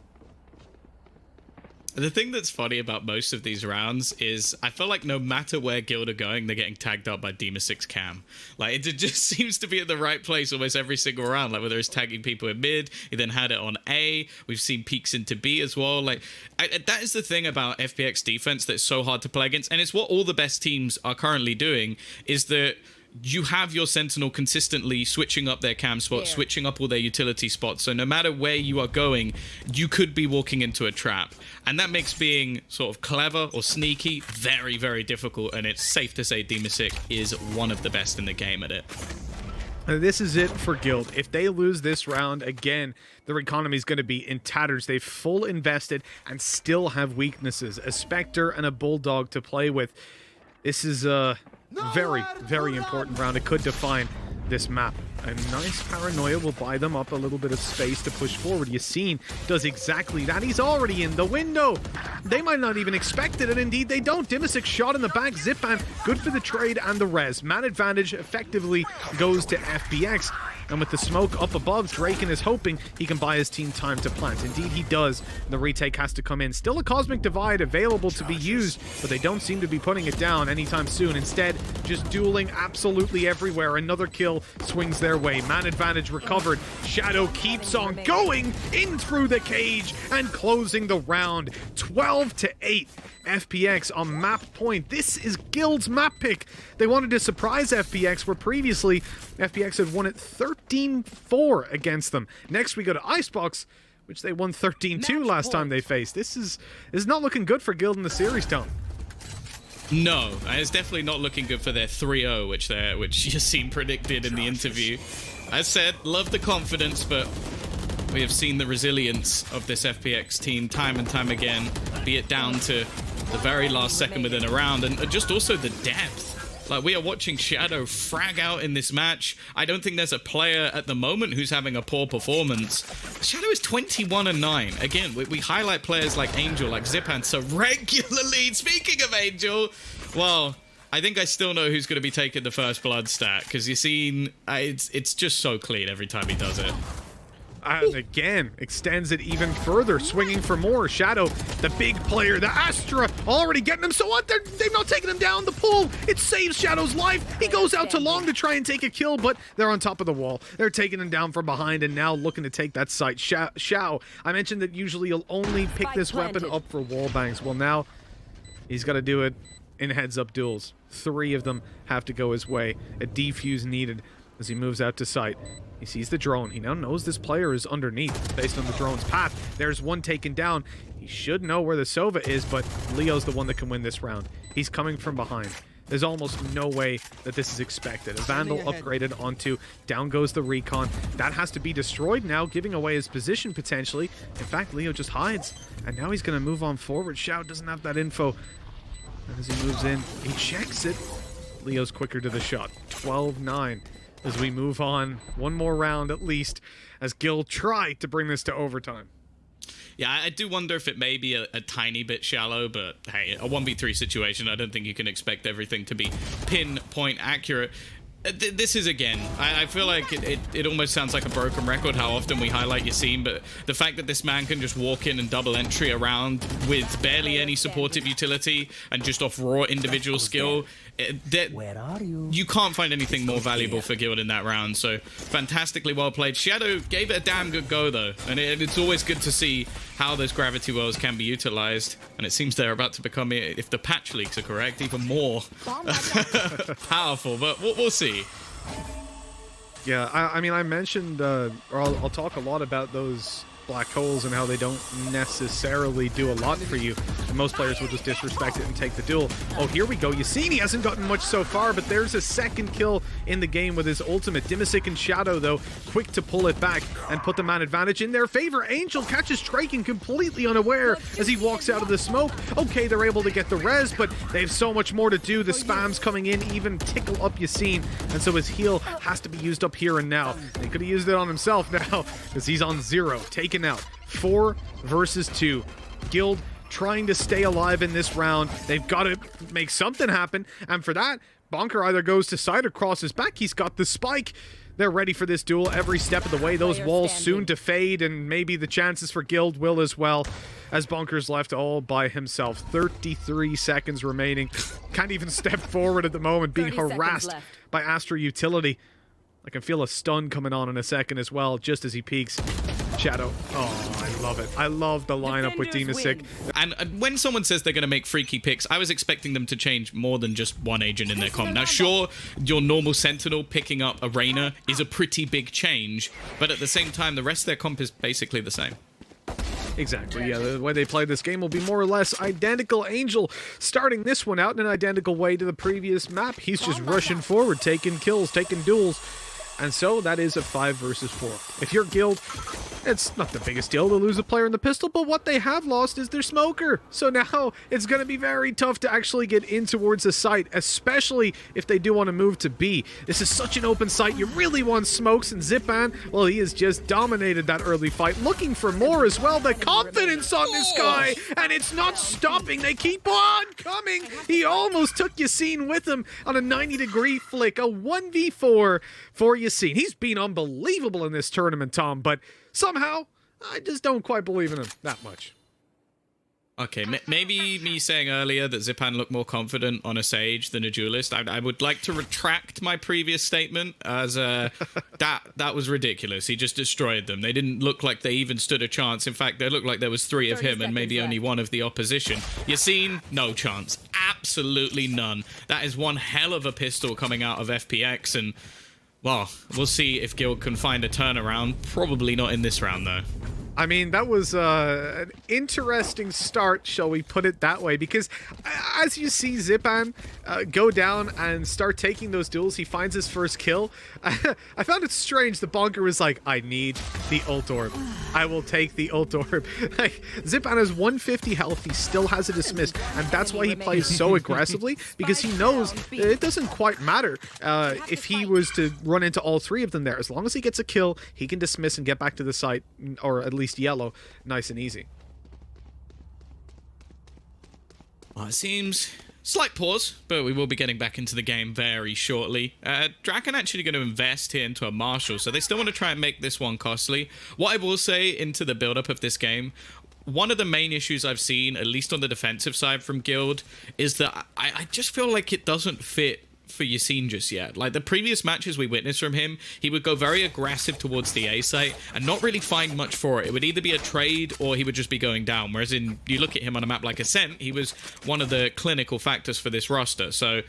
The thing that's funny about most of these rounds is I feel like no matter where Guild are going, they're getting tagged up by Dima6 Cam. Like, it just seems to be at the right place almost every single round. Like, whether it's tagging people in mid, he then had it on A. We've seen peeks into B as well. Like, that is the thing about FPX defense that's so hard to play against. And it's what all the best teams are currently doing, is that you have your Sentinel consistently switching up their cam spots, switching up all their utility spots. So no matter where you are going, you could be walking into a trap. And that makes being sort of clever or sneaky very, very difficult. And it's safe to say Dima6 is one of the best in the game at it. And this is it for Guild. If they lose this round, again, their economy is going to be in tatters. They've full invested and still have weaknesses. A Spectre and a Bulldog to play with. This is a very, very important round. It could define this map. A nice paranoia will buy them up a little bit of space to push forward. Yassine does exactly that. He's already in the window. They might not even expect it, and indeed they don't. Dima6 shot in the back. Zipan, good for the trade and the res. Man advantage effectively goes to FPX. And with the smoke up above, Draken is hoping he can buy his team time to plant. Indeed, he does. The retake has to come in. Still a Cosmic Divide available to be used, but they don't seem to be putting it down anytime soon. Instead, just dueling absolutely everywhere. Another kill swings their way. Man advantage recovered. Shadow keeps on going in through the cage and closing the round. 12-8. FPX on map point. This is Guild's map pick. They wanted to surprise FPX, where previously FPX had won it 13-4 against them. Next we go to Icebox, which they won 13-2 last time they faced. This is not looking good for Guild in the series, Tom. No, and it's definitely not looking good for their 3-0, which Yassine predicted in the interview. As said, love the confidence, but we have seen the resilience of this FPX team time and time again, be it down to the very last second within a round, and just also the depth. Like, we are watching Shadow frag out in this match. I don't think there's a player at the moment who's having a poor performance. Shadow is 21-9. Again, we highlight players like Angel, like Zipan so regularly. Speaking of Angel, well, I think I still know who's going to be taking the first blood stat, because you've seen, it's just so clean every time he does it. And again, extends it even further, swinging for more. Shadow, the big player, the Astra, already getting him. So what? They've not taken him down. The pull, it saves Shadow's life. He goes out to long to try and take a kill, but they're on top of the wall. They're taking him down from behind and now looking to take that site. Xiao, I mentioned that usually you'll only pick this weapon up for wall bangs. Well, now he's got to do it in heads-up duels. 3 of them have to go his way. A defuse needed as he moves out to sight. He sees the drone. He now knows this player is underneath based on the drone's path. There's one taken down. He should know where the Sova is, but Leo's the one that can win this round. He's coming from behind. There's almost no way that this is expected. A Vandal upgraded onto. Down goes the Recon. That has to be destroyed now, giving away his position potentially. In fact, Leo just hides. And now he's going to move on forward. Xiao doesn't have that info. And as he moves in, he checks it. Leo's quicker to the shot. 12-9. As we move on, one more round at least, as Guild tried to bring this to overtime. Yeah, I do wonder if it may be a tiny bit shallow, but hey, a 1v3 situation, I don't think you can expect everything to be pinpoint accurate. This is, again, I feel like it almost sounds like a broken record how often we highlight Yassine, but the fact that this man can just walk in and double entry around with barely any supportive utility and just off raw individual skill, you can't find anything more valuable for Guild in that round. So fantastically well played. Shadow gave it a damn good go though, and it's always good to see how those gravity wells can be utilized, and it seems they're about to become, if the patch leaks are correct, even more powerful, but we'll see. Yeah, I mean, I mentioned, or I'll talk a lot about those black holes and how they don't necessarily do a lot for you. And most players will just disrespect it and take the duel. Oh, here we go. Yassine, he hasn't gotten much so far, but there's a second kill in the game with his ultimate. Dima6 and Shadow, though, quick to pull it back and put the man advantage in their favor. Angel catches Draken completely unaware as he walks out of the smoke. Okay, they're able to get the res, but they have so much more to do. The spams coming in even tickle up Yassine, and so his heal has to be used up here and now. He could have used it on himself now because he's on 0. Taken out. 4 versus 2. Guild trying to stay alive in this round. They've got to make something happen, and for that, Bonker either goes to side or crosses back. He's got the spike. They're ready for this duel every step of the way. Those walls soon to fade, and maybe the chances for Guild will as well, as Bunker's left all by himself. 33 seconds remaining. Can't even step forward at the moment, being harassed by Astra Utility. I can feel a stun coming on in a second as well, just as he peeks. Shadow. Oh, I love it. I love the lineup with Demasik. And when someone says they're going to make freaky picks, I was expecting them to change more than just one agent in their comp. Now, sure, your normal Sentinel picking up a Reyna is a pretty big change, but at the same time, the rest of their comp is basically the same. Exactly, yeah, the way they play this game will be more or less identical. Angel starting this one out in an identical way to the previous map. He's just rushing forward, taking kills, taking duels. And so that is a 5 versus 4. If you're Guild, it's not the biggest deal to lose a player in the pistol, but what they have lost is their smoker. So now it's going to be very tough to actually get in towards the site, especially if they do want to move to B. This is such an open site. You really want smokes, and Zipan, well, he has just dominated that early fight, looking for more as well. The confidence on this guy, and it's not stopping. They keep on coming. He almost took Yassine with him on a 90-degree flick, a 1v4 for Yassine. He's been unbelievable in this tournament, Tom, but somehow, I just don't quite believe in him that much. Okay, maybe me saying earlier that Zipan looked more confident on a Sage than a Duelist. I would like to retract my previous statement, as that was ridiculous. He just destroyed them. They didn't look like they even stood a chance. In fact, they looked like there was 3 of him and maybe only 1 of the opposition. Yassine, no chance. Absolutely none. That is one hell of a pistol coming out of FPX, and well, we'll see if Guild can find a turnaround. Probably not in this round, though. I mean, that was an interesting start, shall we put it that way, because as you see Zipan go down and start taking those duels, he finds his first kill. I found it strange that Bonker was like, I need the ult orb. I will take the ult orb. Like, Zipan has 150 health, he still has a dismiss, and that's why he plays so aggressively, because he knows it doesn't quite matter if he was to run into all 3 of them there. As long as he gets a kill, he can dismiss and get back to the site, or at least yellow, nice and easy. Well, it seems slight pause, but we will be getting back into the game very shortly. Draken actually going to invest here into a Marshal, so they still want to try and make this one costly. What I will say into the build-up of this game, one of the main issues I've seen, at least on the defensive side from Guild, is that I just feel like it doesn't fit for Yassine just yet. Like the previous matches we witnessed from him, he would go very aggressive towards the A site and not really find much for it. It would either be a trade or he would just be going down. Whereas you look at him on a map like Ascent, he was one of the clinical factors for this roster. So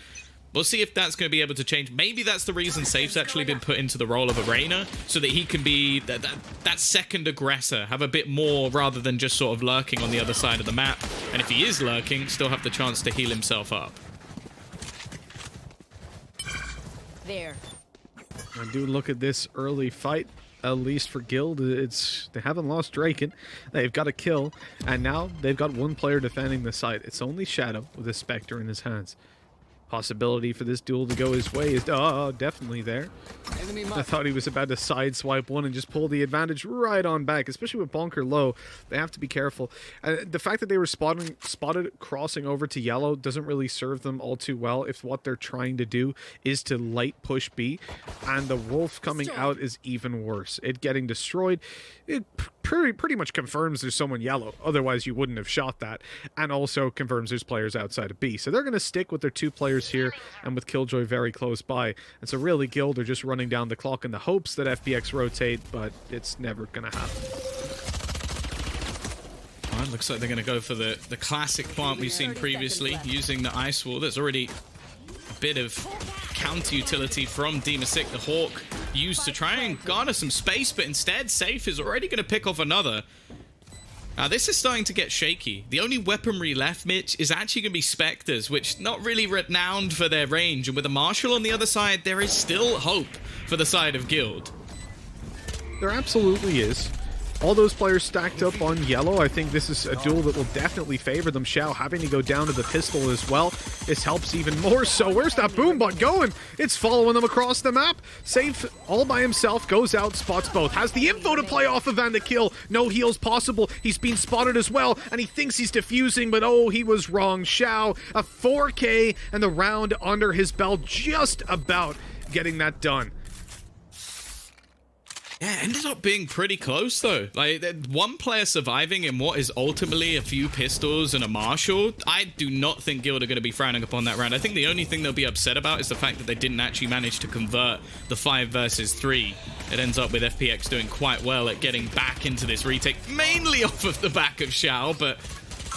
we'll see if that's going to be able to change. Maybe that's the reason Safe's actually been put into the role of a Reyna, so that he can be that second aggressor, have a bit more rather than just sort of lurking on the other side of the map. And if he is lurking, still have the chance to heal himself up. There. I do look at this early fight, at least for Guild. They haven't lost Draken. They've got a kill, and now they've got 1 player defending the site. It's only Shadow with a Spectre in his hands. Possibility for this duel to go his way is definitely there. I thought he was about to sideswipe one and just pull the advantage right on back, especially with Bonker low. They have to be careful. The fact that they were spotted crossing over to yellow doesn't really serve them all too well if what they're trying to do is to light push B, and the Wolf coming out is even worse. It getting destroyed, it pretty much confirms there's someone yellow, otherwise you wouldn't have shot that, and also confirms there's players outside of B. So they're going to stick with their 2 players here, and with Killjoy very close by. And so really Guild are just running down the clock in the hopes that FPX rotate, but it's never going to happen. Well, it looks like they're going to go for the classic plant we've seen previously, using the Ice Wall. There's already a bit of counter utility from Demasik, the Hawk, used to try and garner some space, but instead Safe is already going to pick off another. Now, this is starting to get shaky. The only weaponry left, Mitch, is actually going to be Spectres, which not really renowned for their range. And with a Marshal on the other side, there is still hope for the side of Guild. There absolutely is. All those players stacked up on yellow. I think this is a duel that will definitely favor them. Xiao having to go down to the pistol as well. This helps even more so. Where's that boom bot going? It's following them across the map. Safe all by himself, goes out, spots both. Has the info to play off of and the kill. No heals possible. He's been spotted as well, and he thinks he's defusing, but oh, he was wrong. Xiao, a 4K and the round under his belt, just about getting that done. Yeah, ended up being pretty close though. Like, one player surviving in what is ultimately a few pistols and a Marshall. I do not think Guild are going to be frowning upon that round. I think the only thing they'll be upset about is the fact that they didn't actually manage to convert the 5 versus 3. It ends up with FPX doing quite well at getting back into this retake, mainly off of the back of Xiao, but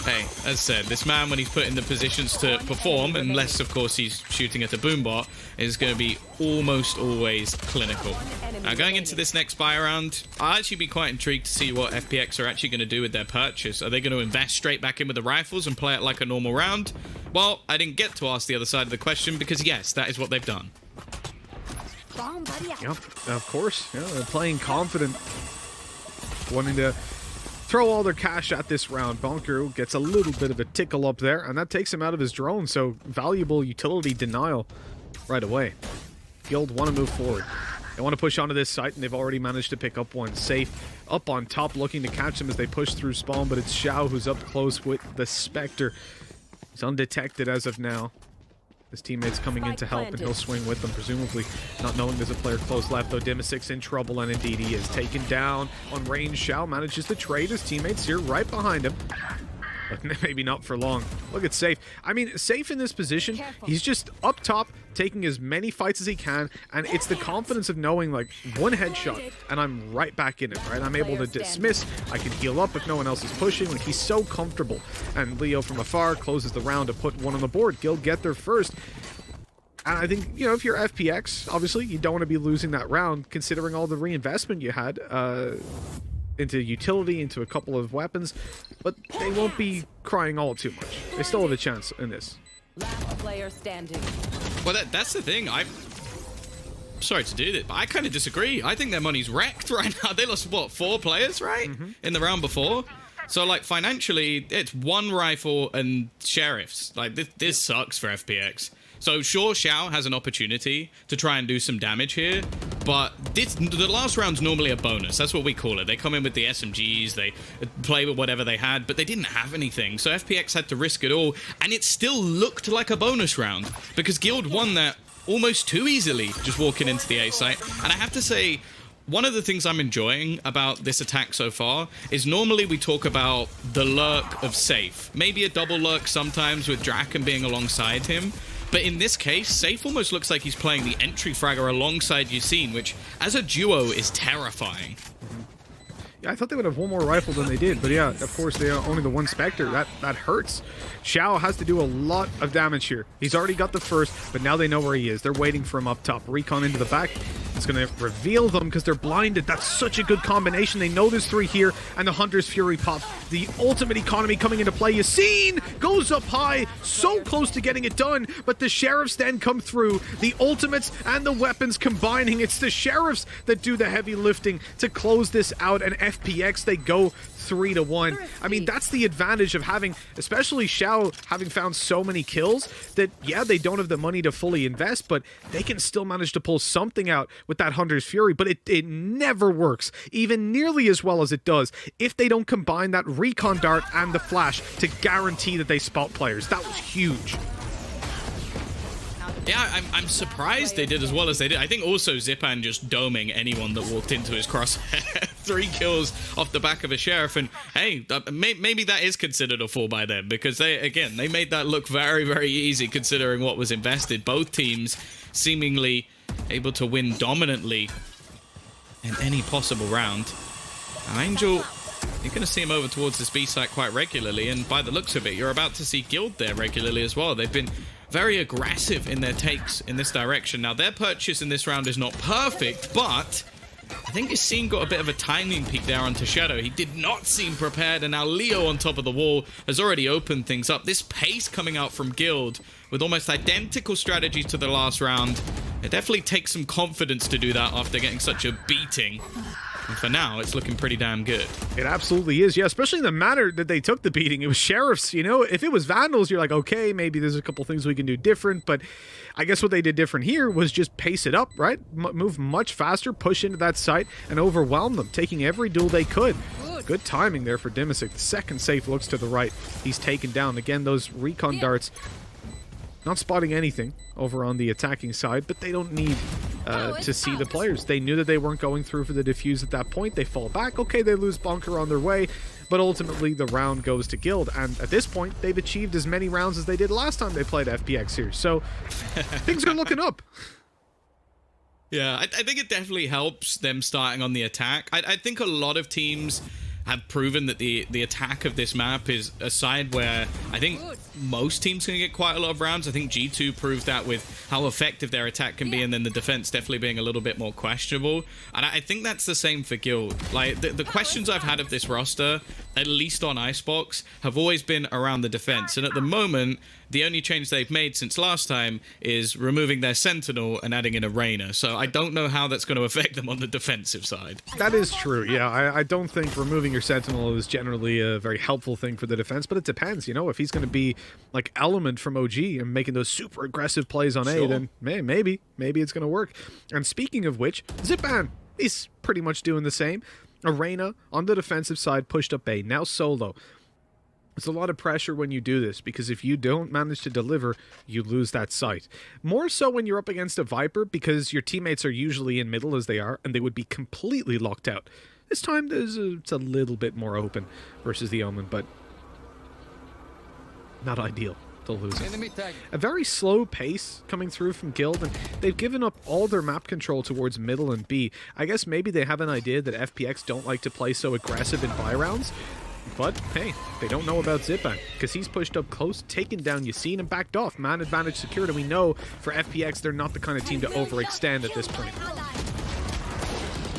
hey, as said, this man, when he's put in the positions to perform, unless, of course, he's shooting at a boombot, is going to be almost always clinical. Now, going into this next buy round, I'll actually be quite intrigued to see what FPX are actually going to do with their purchase. Are they going to invest straight back in with the rifles and play it like a normal round? Well, I didn't get to ask the other side of the question because, yes, that is what they've done. Yep, of course. Yeah, they're playing confident, wanting to throw all their cash at this round. Bonker gets a little bit of a tickle up there, and that takes him out of his drone, so valuable utility denial right away. Guild want to move forward. They want to push onto this site, and they've already managed to pick up one. Safe up on top, looking to catch them as they push through spawn, but it's Xiao who's up close with the Spectre. He's undetected as of now. His teammates coming in to help, and he'll swing with them, presumably not knowing there's a player close left, though. Dimasik's in trouble, and indeed he is. Taken down on range. Xiao manages to trade his teammates here right behind him. But maybe not for long. Look at Safe. I mean, Safe in this position, he's just up top, taking as many fights as he can, and it's the confidence of knowing, like, one headshot, and I'm right back in it, right? I'm able to dismiss, I can heal up if no one else is pushing. Like, he's so comfortable. And Leo from afar closes the round to put one on the board. Guild get there first. And I think, you know, if you're FPX, obviously, you don't want to be losing that round, considering all the reinvestment you had into utility, into a couple of weapons, but they won't be crying all too much. They still have a chance in this. Last player standing. Well, that's the thing. I'm sorry to do this, but I kind of disagree. I think their money's wrecked right now. They lost, what, 4 players, right? In the round before? So, like, financially, it's 1 rifle and sheriffs. Like, this sucks for FPX. So, sure, Xiao has an opportunity to try and do some damage here, but the last round's normally a bonus. That's what we call it. They come in with the SMGs, they play with whatever they had, but they didn't have anything. So FPX had to risk it all, and it still looked like a bonus round, because Guild won that almost too easily, just walking into the A site. And I have to say, one of the things I'm enjoying about this attack so far is normally we talk about the lurk of Safe. Maybe a double lurk sometimes with Draken being alongside him. But in this case, Safe almost looks like he's playing the entry fragger alongside Yassine, which, as a duo, is terrifying. Yeah, I thought they would have one more rifle than they did, but yeah, of course, they are only the one Spectre. That hurts. Xiao has to do a lot of damage here. He's already got the first, but now they know where he is. They're waiting for him up top. Recon into the back. It's going to reveal them because they're blinded. That's such a good combination. They know there's 3 here, and the Hunter's Fury pops. The ultimate economy coming into play. Yassine goes up high, so close to getting it done, but the Sheriffs then come through. The ultimates and the weapons combining. It's the Sheriffs that do the heavy lifting to close this out, and FPX, they go 3-1. I mean, that's the advantage of having, especially Xiao, having found so many kills that, yeah, they don't have the money to fully invest, but they can still manage to pull something out with that Hunter's Fury, but it never works, even nearly as well as it does, if they don't combine that recon dart and the flash to guarantee that they spot players. That was huge. Yeah, I'm surprised they did as well as they did. I think also Zipan just doming anyone that walked into his crosshair. 3 kills off the back of a sheriff, and hey, maybe that is considered a 4 by them, because they made that look very, very easy considering what was invested. Both teams seemingly able to win dominantly in any possible round. Now, Angel, you're going to see him over towards this B site quite regularly, and by the looks of it, you're about to see Guild there regularly as well. They've been very aggressive in their takes in this direction. Now, their purchase in this round is not perfect, but I think Yassine got a bit of a timing peek there onto Shadow. He did not seem prepared, and now Leo on top of the wall has already opened things up. This pace coming out from Guild with almost identical strategies to the last round, it definitely takes some confidence to do that after getting such a beating. And for now, it's looking pretty damn good. It absolutely is, yeah, especially in the manner that they took the beating. It was Sheriffs, you know? If it was Vandals, you're like, okay, maybe there's a couple things we can do different, but I guess what they did different here was just pace it up, right? Move much faster, push into that site, and overwhelm them, taking every duel they could. Good timing there for Dimasik. The second Safe looks to the right. He's taken down. Again, those recon darts, not spotting anything over on the attacking side, but they don't need to see the players. They knew that they weren't going through for the defuse at that point. They fall back. Okay, they lose bunker on their way, but ultimately the round goes to Guild. And at this point, they've achieved as many rounds as they did last time they played FPX here. So things are looking up. Yeah, I think it definitely helps them starting on the attack. I think a lot of teams have proven that the attack of this map is a side where I think most teams can get quite a lot of rounds. I think G2 proved that with how effective their attack can be, and then the defense definitely being a little bit more questionable. And I think that's the same for Guild. Like, the questions I've had of this roster, at least on Icebox, have always been around the defense. And at the moment, the only change they've made since last time is removing their Sentinel and adding in a Reyna. So I don't know how that's going to affect them on the defensive side. That is true, yeah. I don't think removing your Sentinel is generally a very helpful thing for the defense, but it depends, you know. If he's going to be like Element from OG and making those super aggressive plays on A, then maybe it's going to work. And speaking of which, Zipan is pretty much doing the same. Arena on the defensive side pushed up A, now solo. It's a lot of pressure when you do this, because if you don't manage to deliver, you lose that site. More so when you're up against a Viper, because your teammates are usually in middle as they are, and they would be completely locked out. This time, it's a little bit more open versus the Omen, but not ideal to lose it. A very slow pace coming through from Guild, and they've given up all their map control towards middle and B. I guess maybe they have an idea that FPX don't like to play so aggressive in buy rounds. But, hey, they don't know about Zipan, because he's pushed up close, taken down Yassine, and backed off. Man advantage secured, and we know for FPX, they're not the kind of team to overextend at this point.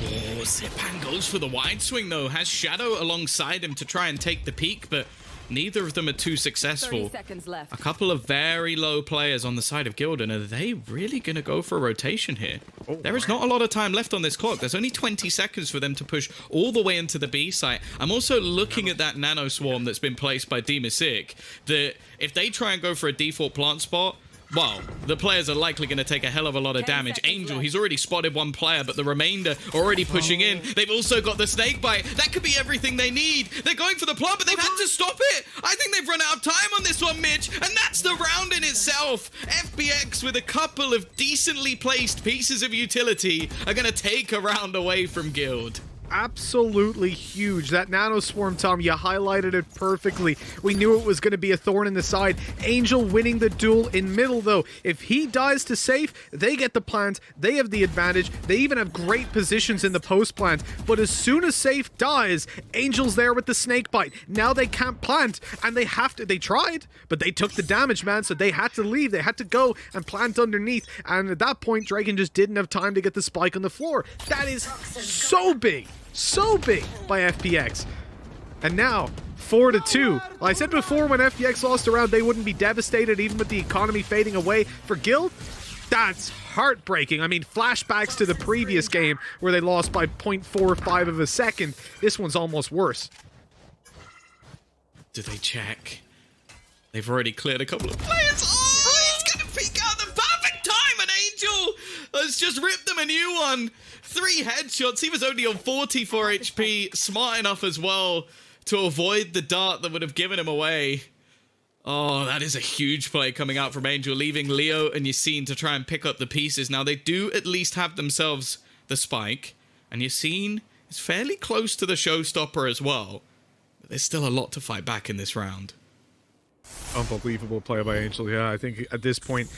Oh, Zipan goes for the wide swing, though. Has Shadow alongside him to try and take the peak, but neither of them are too successful. 30 seconds left. A couple of very low players on the side of Guild, and are they really going to go for a rotation here? There is not a lot of time left on this clock. There's only 20 seconds for them to push all the way into the B site. I'm also looking at that nano swarm that's been placed by Demasik, that if they try and go for a default plant spot, well, the players are likely going to take a hell of a lot of damage. Angel, he's already spotted one player, but the remainder already pushing in. They've also got the snake bite. That could be everything they need. They're going for the plant, but they've had to stop it. I think they've run out of time on this one, Mitch, and that's the round in itself. FPX, with a couple of decently placed pieces of utility, are going to take a round away from Guild. Absolutely huge. That nano swarm, Tom, you highlighted it perfectly. We knew it was going to be a thorn in the side. Angel winning the duel in middle, though. If he dies to safe, they get the plant. They have the advantage. They even have great positions in the post plant. But as soon as safe dies, Angel's there with the snake bite. Now they can't plant, and they have to. They tried, but they took the damage, man, so they had to leave. They had to go and plant underneath. And at that point, Draken just didn't have time to get the spike on the floor. That is so big. So big by FPX. And now 4-2. Well, I said before, when FPX lost a round, they wouldn't be devastated even with the economy fading away. For Guild, that's heartbreaking. I mean, flashbacks to the previous game where they lost by 0.45 of a second. This one's almost worse. Do they check? They've already cleared a couple of players. Oh, he's going to peek out the perfect time, and Angel has just ripped them a new one. 3 headshots. He was only on 44 HP. Smart enough as well to avoid the dart that would have given him away. Oh, that is a huge play coming out from Angel, leaving Leo and Yassine to try and pick up the pieces. Now, they do at least have themselves the spike, and Yassine is fairly close to the showstopper as well. But there's still a lot to fight back in this round. Unbelievable play by Angel. Yeah, I think at this point,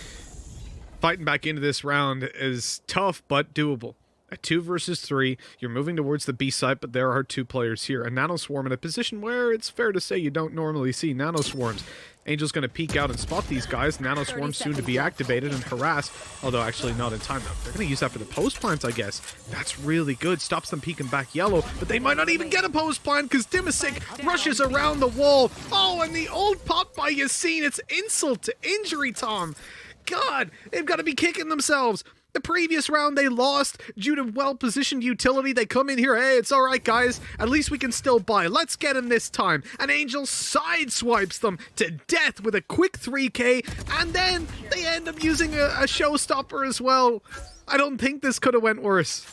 fighting back into this round is tough, but doable. At 2 versus 3, you're moving towards the B site, but there are 2 players here. A Nano Swarm in a position where it's fair to say you don't normally see Nano Swarms. Angel's going to peek out and spot these guys. Nano Swarm soon to be activated and harassed, although actually not in time. Now, they're going to use that for the post plant, I guess. That's really good. Stops them peeking back yellow, but they might not even get a post plant because Demasik rushes around the wall. Oh, and the old pop by Yassine. It's insult to injury, Tom. God, they've got to be kicking themselves. The previous round they lost due to well-positioned utility. They come in here, hey, it's all right, guys. At least we can still buy. Let's get him this time. And Angel sideswipes them to death with a quick 3K, and then they end up using a showstopper as well. I don't think this could have went worse.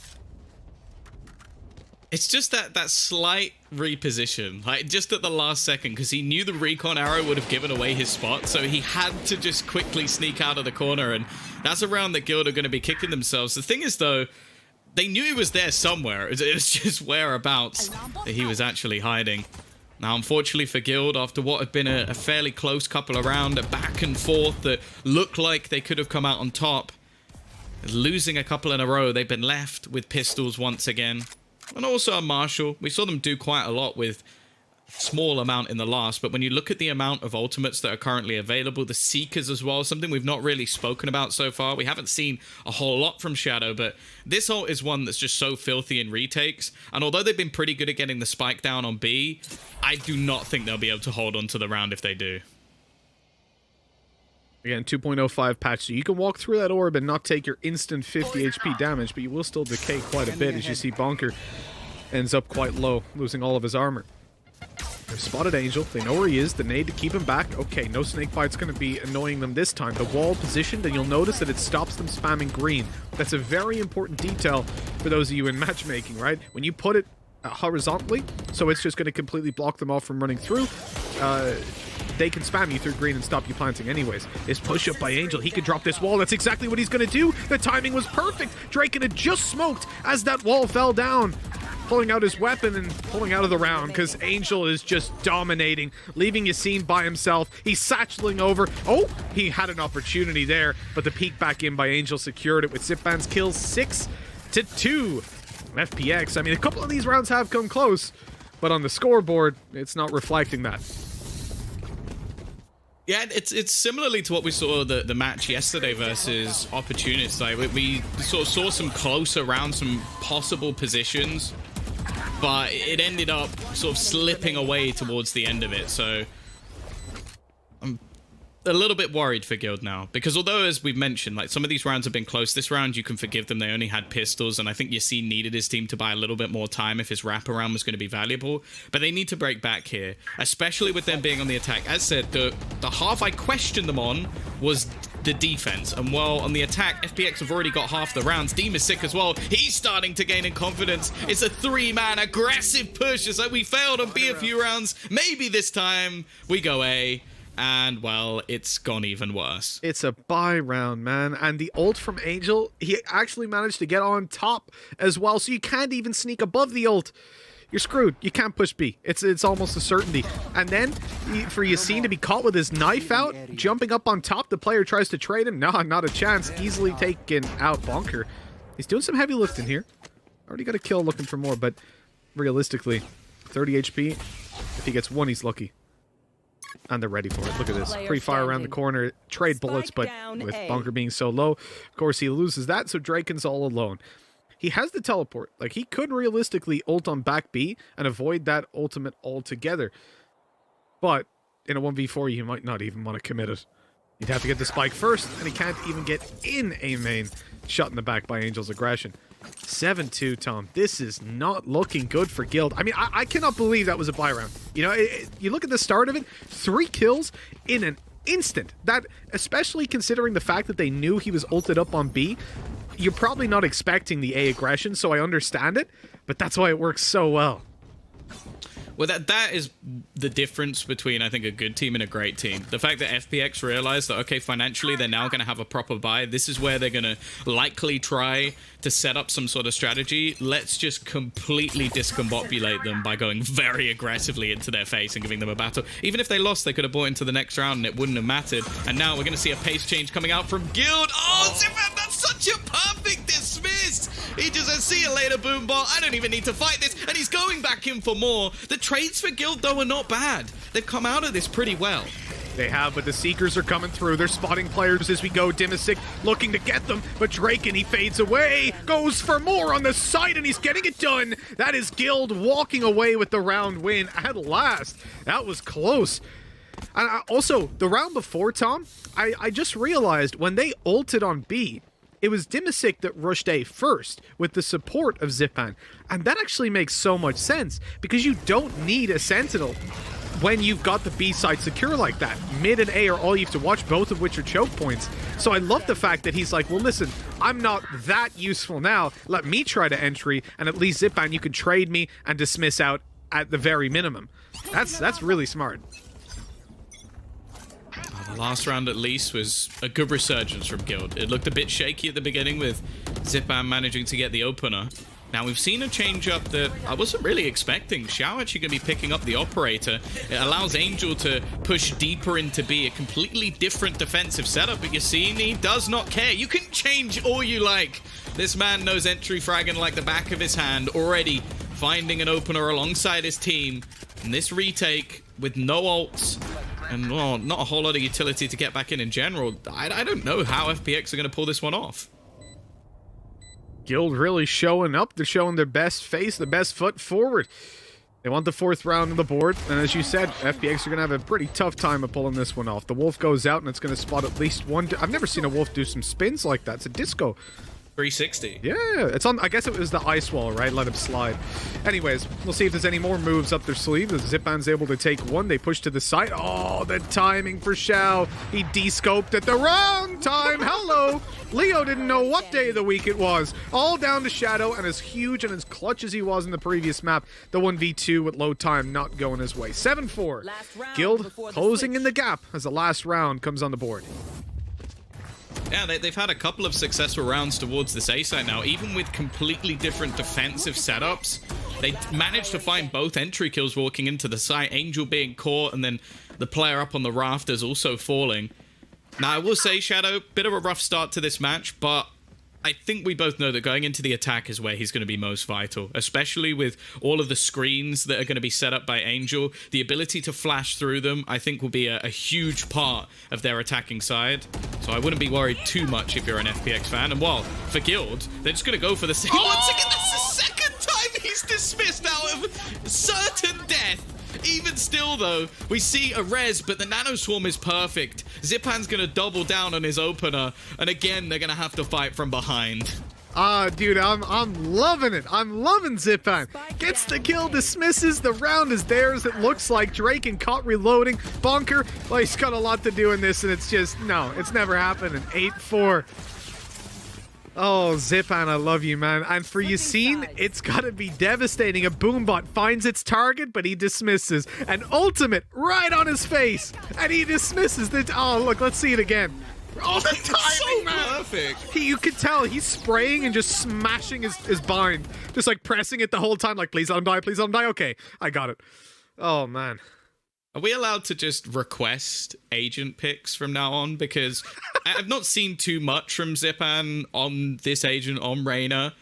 It's just that slight reposition, like just at the last second, because he knew the recon arrow would have given away his spot, so he had to just quickly sneak out of the corner, and that's a round that Guild are going to be kicking themselves. The thing is, though, they knew he was there somewhere. It was just whereabouts that he was actually hiding. Now, unfortunately for Guild, after what had been a fairly close couple of rounds, a back and forth that looked like they could have come out on top, losing a couple in a row, they've been left with pistols once again. And also a Marshall. We saw them do quite a lot with small amount in the last, but when you look at the amount of ultimates that are currently available, the Seekers as well, something we've not really spoken about so far. We haven't seen a whole lot from Shadow, but this ult is one that's just so filthy in retakes. And although they've been pretty good at getting the spike down on B, I do not think they'll be able to hold on to the round if they do. Again, 2.05 patch, so you can walk through that orb and not take your instant 50 HP damage, but you will still decay quite a bit as you see Bonker ends up quite low, losing all of his armor. They've spotted Angel, they know where he is, the nade to keep him back. Okay, no snake bite's going to be annoying them this time. The wall positioned, and you'll notice that it stops them spamming green. That's a very important detail for those of you in matchmaking, right? When you put it horizontally, so it's just going to completely block them off from running through, they can spam you through green and stop you planting anyways. This push up by Angel, he can drop this wall. That's exactly what he's going to do. The timing was perfect. Draken had just smoked as that wall fell down, pulling out his weapon and pulling out of the round because Angel is just dominating, leaving Yassine by himself. He's satcheling over. Oh, he had an opportunity there, but the peek back in by Angel secured it with Zipfan's kills 6-2. FPX, I mean, a couple of these rounds have come close, but on the scoreboard, it's not reflecting that. Yeah, it's similarly to what we saw the match yesterday versus Opportunists. Like we sort of saw some closer rounds, some possible positions, but it ended up sort of slipping away towards the end of it. So I'm a little bit worried for Guild now, because although, as we've mentioned, like some of these rounds have been close, this round you can forgive them. They only had pistols, and I think Yassine needed his team to buy a little bit more time if his wraparound was going to be valuable. But they need to break back here, especially with them being on the attack. As said, the half I questioned them on was the defense, and while on the attack, FPX have already got half the rounds. Deem is sick as well. He's starting to gain in confidence. It's a three-man aggressive push. It's like we failed on B a few rounds. Maybe this time we go A. And, well, it's gone even worse. It's a buy round, man. And the ult from Angel, he actually managed to get on top as well. So you can't even sneak above the ult. You're screwed. You can't push B. It's almost a certainty. And then for Yassine to be caught with his knife out, jumping up on top, the player tries to trade him. No, not a chance. Easily taken out. Bonker. He's doing some heavy lifting here. Already got a kill looking for more, but realistically, 30 HP. If he gets one, he's lucky. And they're ready for it. Look at this. Pre-fire around the corner. Trade bullets, but with Bonker being so low, of course he loses that, so Draken's all alone. He has the teleport. Like, he could realistically ult on back B and avoid that ultimate altogether. But in a 1v4, you might not even want to commit it. You'd have to get the spike first, and he can't even get in A main. Shot in the back by Angel's aggression. 7-2, Tom. This is not looking good for Guild. I mean, I cannot believe that was a buy round. You know, you look at the start of it, 3 kills in an instant. That, especially considering the fact that they knew he was ulted up on B, you're probably not expecting the A aggression, so I understand it, but that's why it works so well. Well, that is the difference between, I think, a good team and a great team. The fact that FPX realized that, okay, financially, they're now going to have a proper buy. This is where they're going to likely try to set up some sort of strategy. Let's just completely discombobulate them by going very aggressively into their face and giving them a battle. Even if they lost, they could have bought into the next round and it wouldn't have mattered. And now we're going to see a pace change coming out from Guild. Oh, Zipfan, that's such a perfect dismiss. He just says, see you later, Boombot. I don't even need to fight this. And he's going back in for more. The trades for Guild, though, are not bad. They've come out of this pretty well. They have, but the Seekers are coming through. They're spotting players as we go. Dimisic looking to get them, but Draken, he fades away, goes for more on the side, and he's getting it done. That is Guild walking away with the round win at last. That was close. And also, the round before, Tom, I just realized when they ulted on B, it was Dimisic that rushed A first with the support of Zipfan. And that actually makes so much sense because you don't need a Sentinel. when you've got the B side secure like that. Mid and A are all you have to watch, both of which are choke points. So I love the fact that he's like, well, listen, I'm not that useful now. Let me try to entry, and at least Zipan, you can trade me and dismiss out at the very minimum. That's really smart. The last round, at least, was a good resurgence from Guild. It looked a bit shaky at the beginning with Zipan managing to get the opener. Now, we've seen a change-up that I wasn't really expecting. Xiao actually going to be picking up the operator. It allows Angel to push deeper into B, a completely different defensive setup, but Yassini does not care. You can change all you like. This man knows entry fragging like the back of his hand, already finding an opener alongside his team. And this retake with no ults and, well, not a whole lot of utility to get back in general. I don't know how FPX are going to pull this one off. Guild really showing up. They're showing their best face, the best foot forward. They want the 4th round on the board, and as you said, FPX are going to have a pretty tough time of pulling this one off. The Wolf goes out, and it's going to spot at least one. I've never seen a Wolf do some spins like that. It's a disco. 360. Yeah, it's on. I guess it was the ice wall, right? Let him slide. Anyways, we'll see if there's any more moves up their sleeve. The Zipan's able to take one. They push to the side. Oh, the timing for Xiao. He de-scoped at the wrong time. Hello. Leo didn't know what day of the week it was. All down to Shadow, and as huge and as clutch as he was in the previous map, the 1v2 with low time not going his way. 7-4. Guild closing in the gap as the last round comes on the board. Yeah, they've had a couple of successful rounds towards this A site now, even with completely different defensive setups. They managed to find both entry kills walking into the site, Angel being caught, and then the player up on the rafters also falling. Now, I will say, Shadow, bit of a rough start to this match, but I think we both know that going into the attack is where he's going to be most vital, especially with all of the screens that are going to be set up by Angel. The ability to flash through them, I think, will be a huge part of their attacking side. So I wouldn't be worried too much if you're an FPX fan. And while for Guild, they're just going to go for the same. Once again, that's the second time he's dismissed out of certain death. Even still, though, we see a res, but the Nano Swarm is perfect. Zipan's going to double down on his opener, and again, they're going to have to fight from behind. Dude, I'm loving it. I'm loving Zipan. Gets the kill, dismisses. The round is theirs. It looks like Drake and caught reloading. Bonker, well, he's got a lot to do in this, and it's just, no, it's never happening. 8-4. Oh, Zipan, I love you, man. And for Yassine, it's got to be devastating. A Boombot finds its target, but he dismisses. An ultimate right on his face, and he dismisses. Oh, look, let's see it again. Oh, the timing, man. Perfect. You could tell he's spraying and just smashing his bind. Just like pressing it the whole time, like, please let him die, please let him die. Okay, I got it. Oh, man. Are we allowed to just request agent picks from now on? Because I've not seen too much from Zipan on this agent, on Reyna,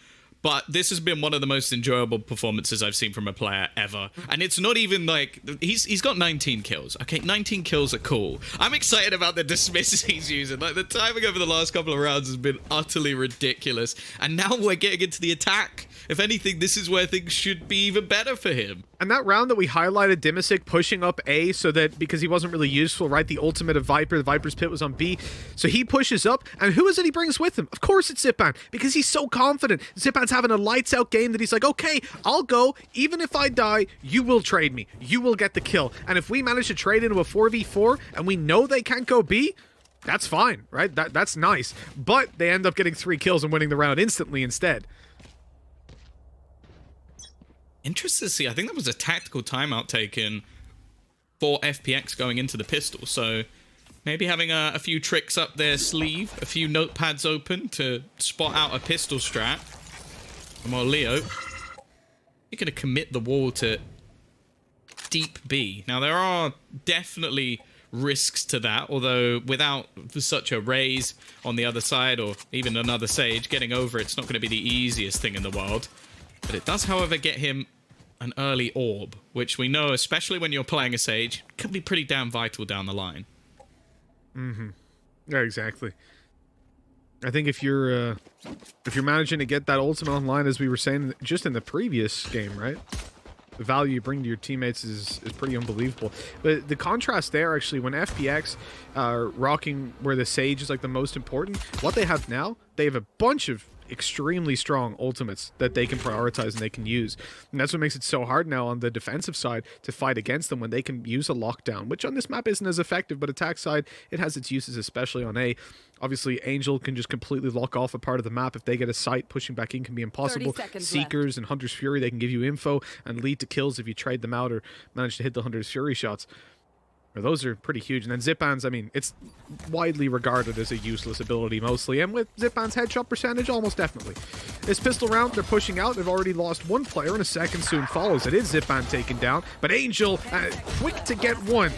but this has been one of the most enjoyable performances I've seen from a player ever. And it's not even like... He's got 19 kills. Okay, 19 kills are cool. I'm excited about the dismisses he's using. Like, the timing over the last couple of rounds has been utterly ridiculous. And now we're getting into the attack. If anything, this is where things should be even better for him. And that round that we highlighted, Dimisic pushing up A so that, because he wasn't really useful, right? The ultimate of Viper, the Viper's Pit was on B. So he pushes up, and who is it he brings with him? Of course it's Zipan, because he's so confident. Zipan's having a lights out game that he's like, okay, I'll go. Even if I die, you will trade me. You will get the kill. And if we manage to trade into a 4v4, and we know they can't go B, that's fine, right? That's nice. But they end up getting 3 kills and winning the round instantly instead. Interesting to see. I think that was a tactical timeout taken for FPX going into the pistol. So maybe having a few tricks up their sleeve, a few notepads open to spot out a pistol strat. And while Leo, you're going to commit the wall to deep B. Now, there are definitely risks to that, although without such a raise on the other side or even another Sage, getting over it's not going to be the easiest thing in the world. But it does, however, get him an early orb, which we know, especially when you're playing a Sage, can be pretty damn vital down the line. Mm-hmm. Yeah, exactly. I think if you're managing to get that ultimate online, as we were saying just in the previous game, right? The value you bring to your teammates is pretty unbelievable. But the contrast there, actually, when FPX are rocking where the Sage is like the most important, what they have now, they have a bunch of extremely strong ultimates that they can prioritize and they can use. And that's what makes it so hard now on the defensive side to fight against them when they can use a lockdown, which on this map isn't as effective, but attack side, it has its uses, especially on A. Obviously, Angel can just completely lock off a part of the map. If they get a sight, pushing back in can be impossible. 30 seconds Seekers left. and Hunter's Fury, they can give you info and lead to kills if you trade them out or manage to hit the Hunter's Fury shots. Those are pretty huge. And then Zipban's, I mean, it's widely regarded as a useless ability mostly. And with Zipban's headshot percentage, almost definitely. This pistol round, they're pushing out. They've already lost one player, and a second soon follows. It is Zipban taken down. But Angel, quick to get one,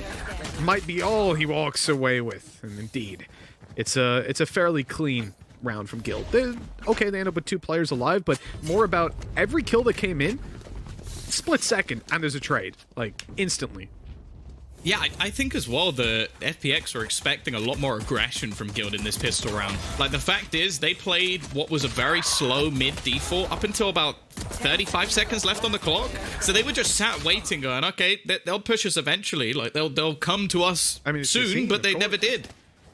might be all he walks away with. And indeed, it's a fairly clean round from Guild. They end up with 2 players alive, but more about every kill that came in, split second, and there's a trade. Like, instantly. Yeah, I think as well the FPX were expecting a lot more aggression from Guild in this pistol round. Like, the fact is, they played what was a very slow mid-default up until about 35 seconds left on the clock. So they were just sat waiting, going, okay, they'll push us eventually. Like, they'll come to us soon, but they never did.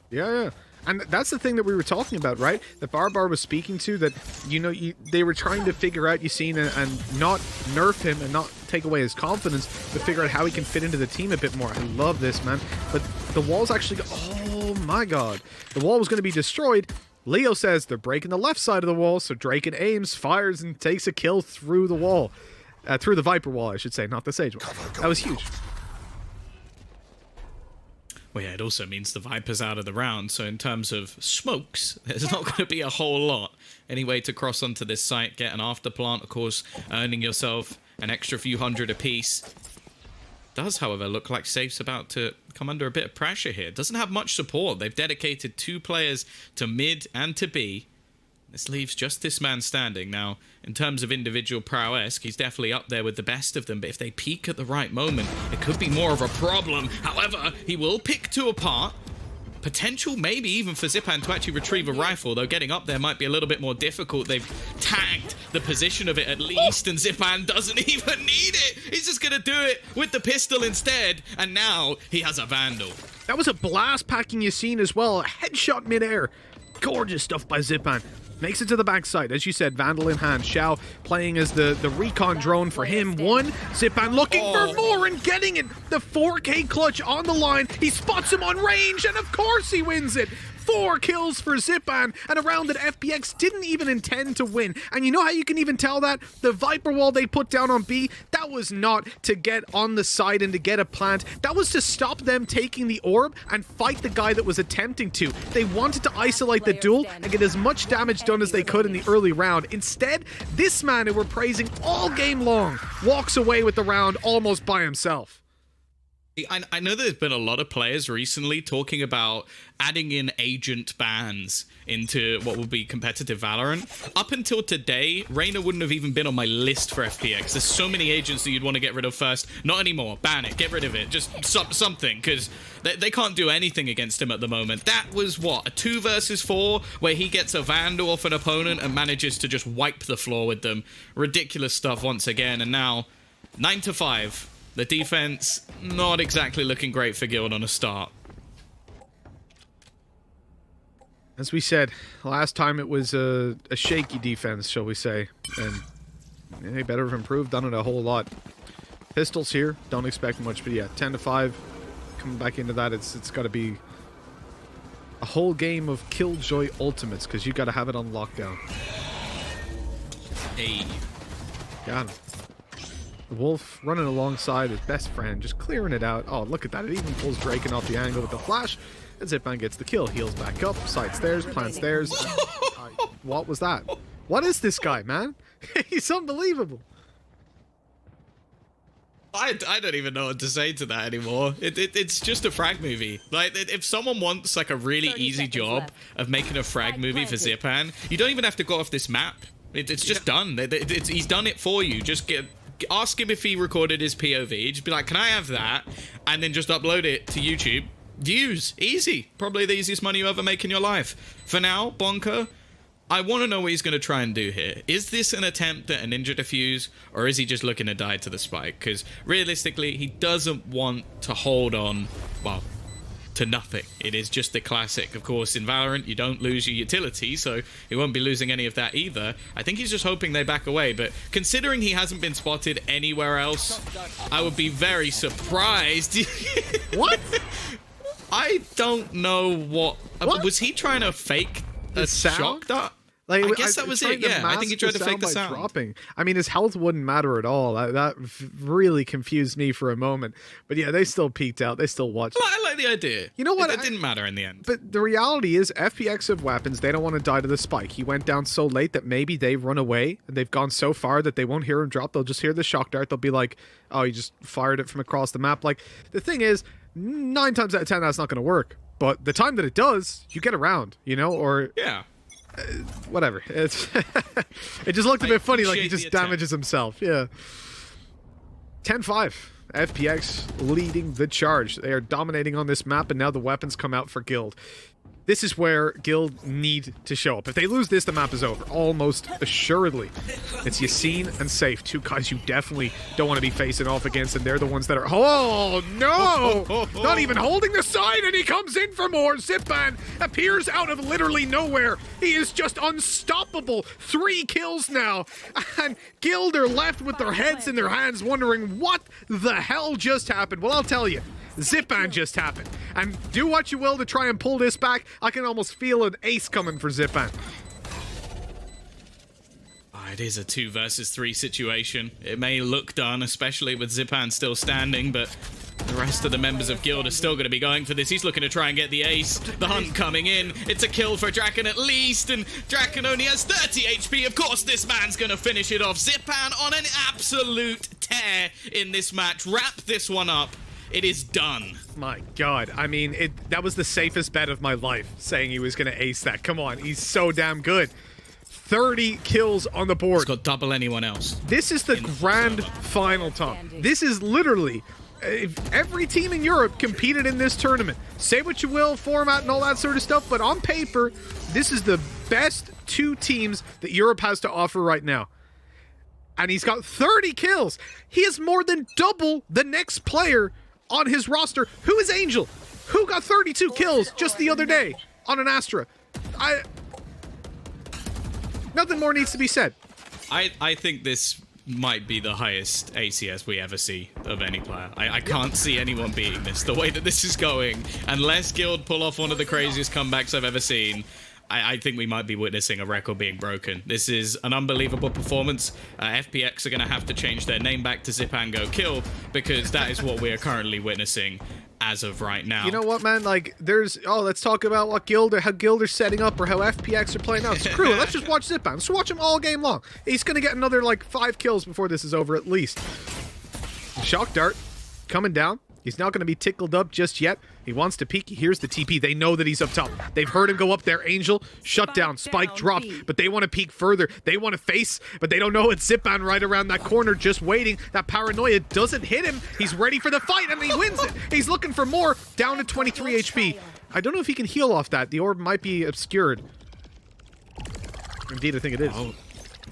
Yeah. And that's the thing that we were talking about, right? That Barbar was speaking to, that, you know, they were trying to figure out Yassine and not nerf him and not take away his confidence, but figure out how he can fit into the team a bit more. I love this, man. But the wall's actually... Oh, my God. The wall was going to be destroyed. Leo says they're breaking the left side of the wall, so Draken aims, fires, and takes a kill through the wall. Through the Viper wall, I should say, not the Sage wall. That was huge. Well, yeah, it also means the Viper's out of the round, so in terms of smokes, there's not going to be a whole lot. Any way to cross onto this site, get an afterplant, of course, earning yourself an extra few hundred apiece. Does, however, look like Safe's about to come under a bit of pressure here. Doesn't have much support. They've dedicated 2 players to mid and to B. This leaves just this man standing. Now, in terms of individual prowess, he's definitely up there with the best of them, but if they peak at the right moment, it could be more of a problem. However, he will pick 2 apart. Potential maybe even for Zipan to actually retrieve a rifle, though getting up there might be a little bit more difficult. They've tagged the position of it at least, and Zipan doesn't even need it. He's just going to do it with the pistol instead, and now he has a Vandal. That was a blast packing Yassine as well. A headshot midair. Gorgeous stuff by Zipan. Makes it to the backside. As you said, Vandal in hand. Xiao playing as the recon drone for him. 1. Zipan looking for more and getting it. The 4K clutch on the line. He spots him on range, and of course he wins it. 4 kills for Zipan, and a round that FPX didn't even intend to win. And you know how you can even tell that? The Viper wall they put down on B, that was not to get on the side and to get a plant. That was to stop them taking the orb and fight the guy that was attempting to. They wanted to isolate the duel and get as much damage done as they could in the early round. Instead, this man who we're praising all game long walks away with the round almost by himself. I know there's been a lot of players recently talking about adding in agent bans into what will be competitive Valorant. Up until today, Reyna wouldn't have even been on my list for FPX. There's so many agents that you'd want to get rid of first. Not anymore. Ban it. Get rid of it. Just something, because they can't do anything against him at the moment. That was, what, a 2 versus 4 where he gets a Vandal off an opponent and manages to just wipe the floor with them. Ridiculous stuff once again. And now, 9-5. The defense, not exactly looking great for Guild on a start. As we said, last time it was a shaky defense, shall we say. And they better have improved, done it a whole lot. Pistols here, don't expect much, but yeah, 10-5. Coming back into that, it's got to be a whole game of Killjoy ultimates, because you got to have it on lockdown. Hey. Got him. The Wolf running alongside his best friend, just clearing it out. Oh, look at that. It even pulls Draken off the angle with the flash. And Zipman gets the kill. Heals back up. Side stairs. Plant stairs. What was that? What is this guy, man? He's unbelievable. I don't even know what to say to that anymore. It's just a frag movie. Like, if someone wants like a really easy job of making a frag movie for Zipan, you don't even have to go off this map. It's just done. He's done it for you. Just ask him if he recorded his POV. Just be like, can I have that? And then just upload it to YouTube. Views. Easy. Probably the easiest money you ever make in your life. For now, Bonker, I want to know what he's going to try and do here. Is this an attempt at a ninja defuse, or is he just looking to die to the spike? Because realistically, he doesn't want to hold on. Well, to nothing. It is just the classic. Of course, in Valorant, you don't lose your utility, so he won't be losing any of that either. I think he's just hoping they back away, but considering he hasn't been spotted anywhere else, I would be very surprised. What? I don't know what... Was he trying to fake a shock dart? Like, I guess that was it, yeah. I think he tried to fake the sound. Dropping. I mean, his health wouldn't matter at all. That really confused me for a moment. But yeah, they still peeked out. They still watched. Well, I like the idea. You know what? It didn't matter in the end. But the reality is, FPX have weapons. They don't want to die to the spike. He went down so late that maybe they run away. And they've gone so far that they won't hear him drop. They'll just hear the shock dart. They'll be like, oh, he just fired it from across the map. Like, the thing is, 9 times out of 10, that's not going to work. But the time that it does, you get around, you know? Or... yeah. Whatever. It's it just looked a bit funny, like he just damages himself. Yeah. 10-5. FPX leading the charge. They are dominating on this map, and now the weapons come out for Guild. This is where Guild need to show up. If they lose this, the map is over. Almost assuredly. It's Yassine and Safe. 2 guys you definitely don't want to be facing off against, and they're the ones that are... Oh, no! Not even holding the side, and he comes in for more. Zipan appears out of literally nowhere. He is just unstoppable. 3 kills now. And Guild are left with their heads in their hands wondering what the hell just happened. Well, I'll tell you. Zipan just happened. And do what you will to try and pull this back. I can almost feel an ace coming for Zipan. It is a 2 versus 3 situation. It may look done, especially with Zipan still standing, but the rest of the members of Guild are still going to be going for this. He's looking to try and get the ace. The hunt coming in. It's a kill for Draken at least, and Draken only has 30 HP. Of course, this man's going to finish it off. Zipan on an absolute tear in this match. Wrap this one up. It is done. My God. I mean, that was the safest bet of my life, saying he was going to ace that. Come on. He's so damn good. 30 kills on the board. He's got double anyone else. This is the grand final, Tom. This is literally... if every team in Europe competed in this tournament. Say what you will, format and all that sort of stuff, but on paper, this is the best 2 teams that Europe has to offer right now. And he's got 30 kills. He is more than double the next player on his roster. Who is Angel? Who got 32 kills just the other day on an Astra? Nothing more needs to be said. I think this might be the highest ACS we ever see of any player. I can't see anyone beating this. The way that this is going, unless Guild pull off one of the craziest comebacks I've ever seen, I think we might be witnessing a record being broken. This is an unbelievable performance. FPX are going to have to change their name back to Zipan Go Kill, because that is what we are currently witnessing as of right now. You know what, man? Like, let's talk about what how Guild are setting up, or how FPX are playing out. Screw it. Let's just watch Zipan. Let's watch him all game long. He's going to get another, 5 kills before this is over, at least. Shock Dart coming down. He's not going to be tickled up just yet. He wants to peek. Here's the TP. They know that he's up top. They've heard him go up there. Angel, shut down. Spike dropped, but they want to peek further. They want to face, but they don't know it's Zipan right around that corner, just waiting. That paranoia doesn't hit him. He's ready for the fight, and he wins it. He's looking for more. Down to 23 HP. I don't know if he can heal off that. The orb might be obscured. Indeed, I think it is. Oh.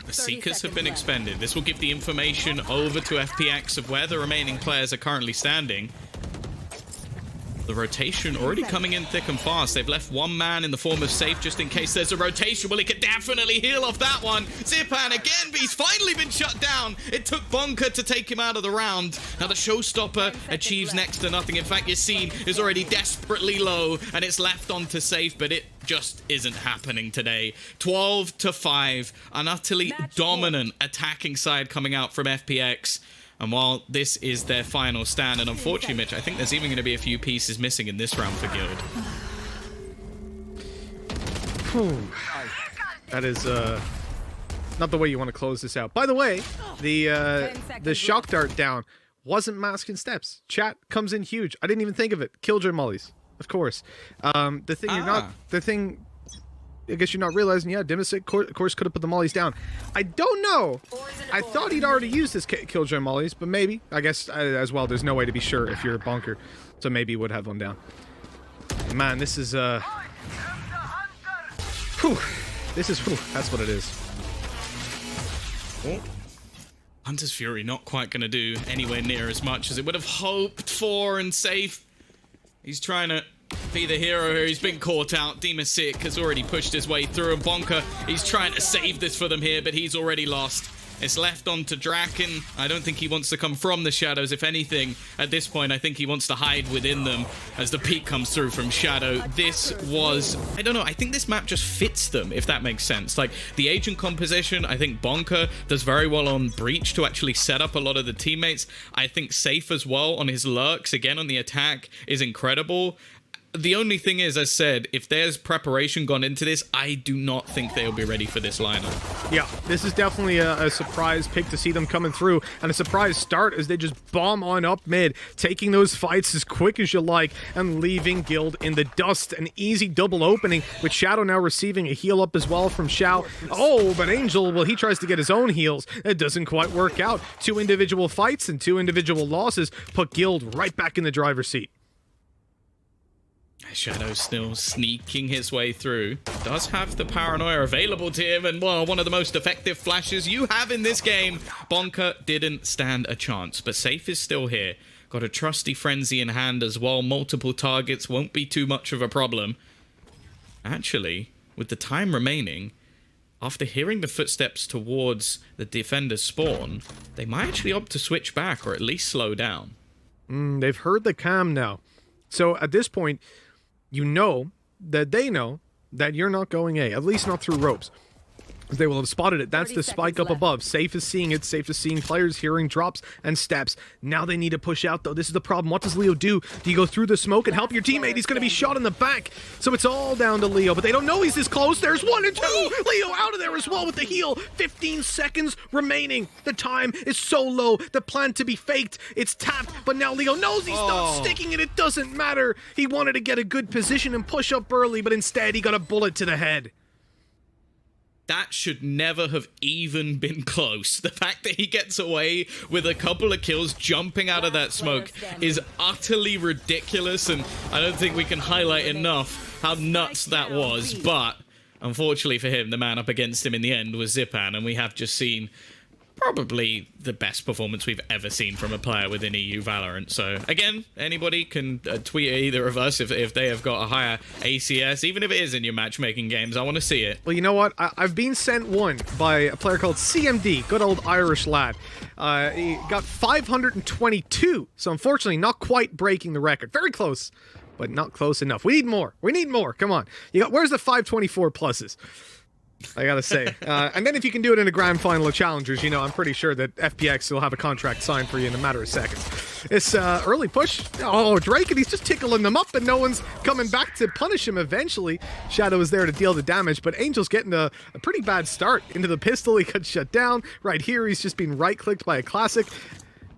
The Seekers have been expended. This will give the information over to FPX of where the remaining players are currently standing. The rotation already coming in thick and fast. They've left 1 man in the form of Safe just in case there's a rotation. Well, he could definitely heal off that one. Zipan again, but he's finally been shut down. It took Bonker to take him out of the round. Now the showstopper achieves next to nothing. In fact, Yassine is already desperately low, and it's left on to Safe, but it just isn't happening today. 12-5, an utterly dominant attacking side coming out from FPX. And while this is their final stand, and unfortunately, Mitch, I think there's even going to be a few pieces missing in this round for Guild. That is not the way you want to close this out. By the way, the shock dart down wasn't masking steps. Chat comes in huge. I didn't even think of it. Killjoy mollies, of course. The thing I guess you're not realizing, yeah, Dimisic, of course, could have put the mollies down. I don't know. I thought he'd already used his Killjoy mollies, but maybe. I guess, as well, there's no way to be sure if you're a bunker. So maybe he would have one down. Man, this is, whew. That's what it is. Oh. Hunter's Fury not quite going to do anywhere near as much as it would have hoped for, and Safe. He's trying to be the hero here. He's been caught out. Dimasic has already pushed his way through, and Bonker, he's trying to save this for them here, but he's already lost. It's left on to Draken. I don't think he wants to come from the shadows. If anything, at this point, I think he wants to hide within them as the peek comes through from Shadow. This was, I don't know, I think this map just fits them, if that makes sense. Like, the agent composition, I think Bonker does very well on Breach to actually set up a lot of the teammates. I think Safe as well on his lurks, again, on the attack, is incredible. The only thing is, as said, if there's preparation gone into this, I do not think they'll be ready for this lineup. Yeah, this is definitely a surprise pick to see them coming through, and a surprise start as they just bomb on up mid, taking those fights as quick as you like, and leaving Guild in the dust. An easy double opening, with Shadow now receiving a heal up as well from Xiao. Oh, but Angel, well, he tries to get his own heals. It doesn't quite work out. 2 individual fights and 2 individual losses put Guild right back in the driver's seat. Shadow still sneaking his way through. Does have the paranoia available to him, and well, one of the most effective flashes you have in this game. Bonker didn't stand a chance, but Safe is still here. Got a trusty frenzy in hand as well. Multiple targets won't be too much of a problem. Actually, with the time remaining, after hearing the footsteps towards the defender's spawn, they might actually opt to switch back or at least slow down. They've heard the cam now. So at this point, you know that they know that you're not going A, at least not through ropes. They will have spotted it. That's the spike up above. Safe is seeing it. Safe is seeing players, hearing drops and steps. Now they need to push out, though. This is the problem. What does Leo do? Do you go through the smoke and help your teammate? He's going to be shot in the back. So it's all down to Leo, but they don't know he's this close. There's 1 and 2. Leo out of there as well with the heal. 15 seconds remaining. The time is so low. The plan to be faked. It's tapped, but now Leo knows he's not sticking, and it doesn't matter. He wanted to get a good position and push up early, but instead he got a bullet to the head. That should never have even been close. The fact that he gets away with a couple of kills jumping out of that smoke is utterly ridiculous, and I don't think we can highlight enough how nuts that was. But unfortunately for him, the man up against him in the end was Zipan, and we have just seen probably the best performance we've ever seen from a player within EU Valorant. So again, anybody can tweet at either of us if they have got a higher ACS, even if it is in your matchmaking games. I want to see it. Well, you know what? I've been sent one by a player called CMD, good old Irish lad. He got 522, so unfortunately not quite breaking the record. Very close, but not close enough. We need more. We need more. Come on. Where's the 524 pluses? I gotta say. And then if you can do it in a grand final of Challengers, you know, I'm pretty sure that FPX will have a contract signed for you in a matter of seconds. It's early push. Oh, Drake, and he's just tickling them up, and no one's coming back to punish him eventually. Shadow is there to deal the damage, but Angel's getting a pretty bad start into the pistol. He got shut down. Right here, he's just been right-clicked by a classic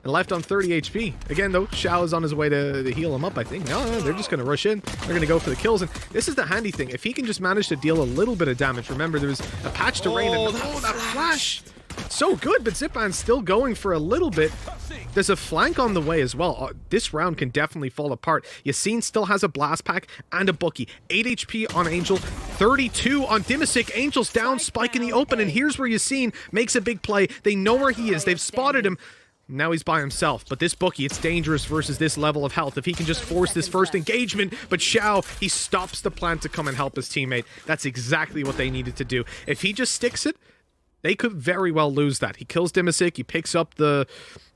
and left on 30 HP. Again, though, Xiao is on his way to heal him up, I think. No, they're just going to rush in. They're going to go for the kills, and this is the handy thing. If he can just manage to deal a little bit of damage, remember, there was a patch to rain, and that flash! So good, but Zipan's still going for a little bit. There's a flank on the way as well. This round can definitely fall apart. Yassine still has a blast pack and a bookie. 8 HP on Angel, 32 on Dimasic. Angel's down, spike in the open, and here's where Yassine makes a big play. They know where he is. They've spotted him. Now he's by himself, but this bookie, it's dangerous versus this level of health. If he can just force this first engagement, but Xiao, he stops the plan to come and help his teammate. That's exactly what they needed to do. If he just sticks it, they could very well lose that. He kills Dimasic, he picks up the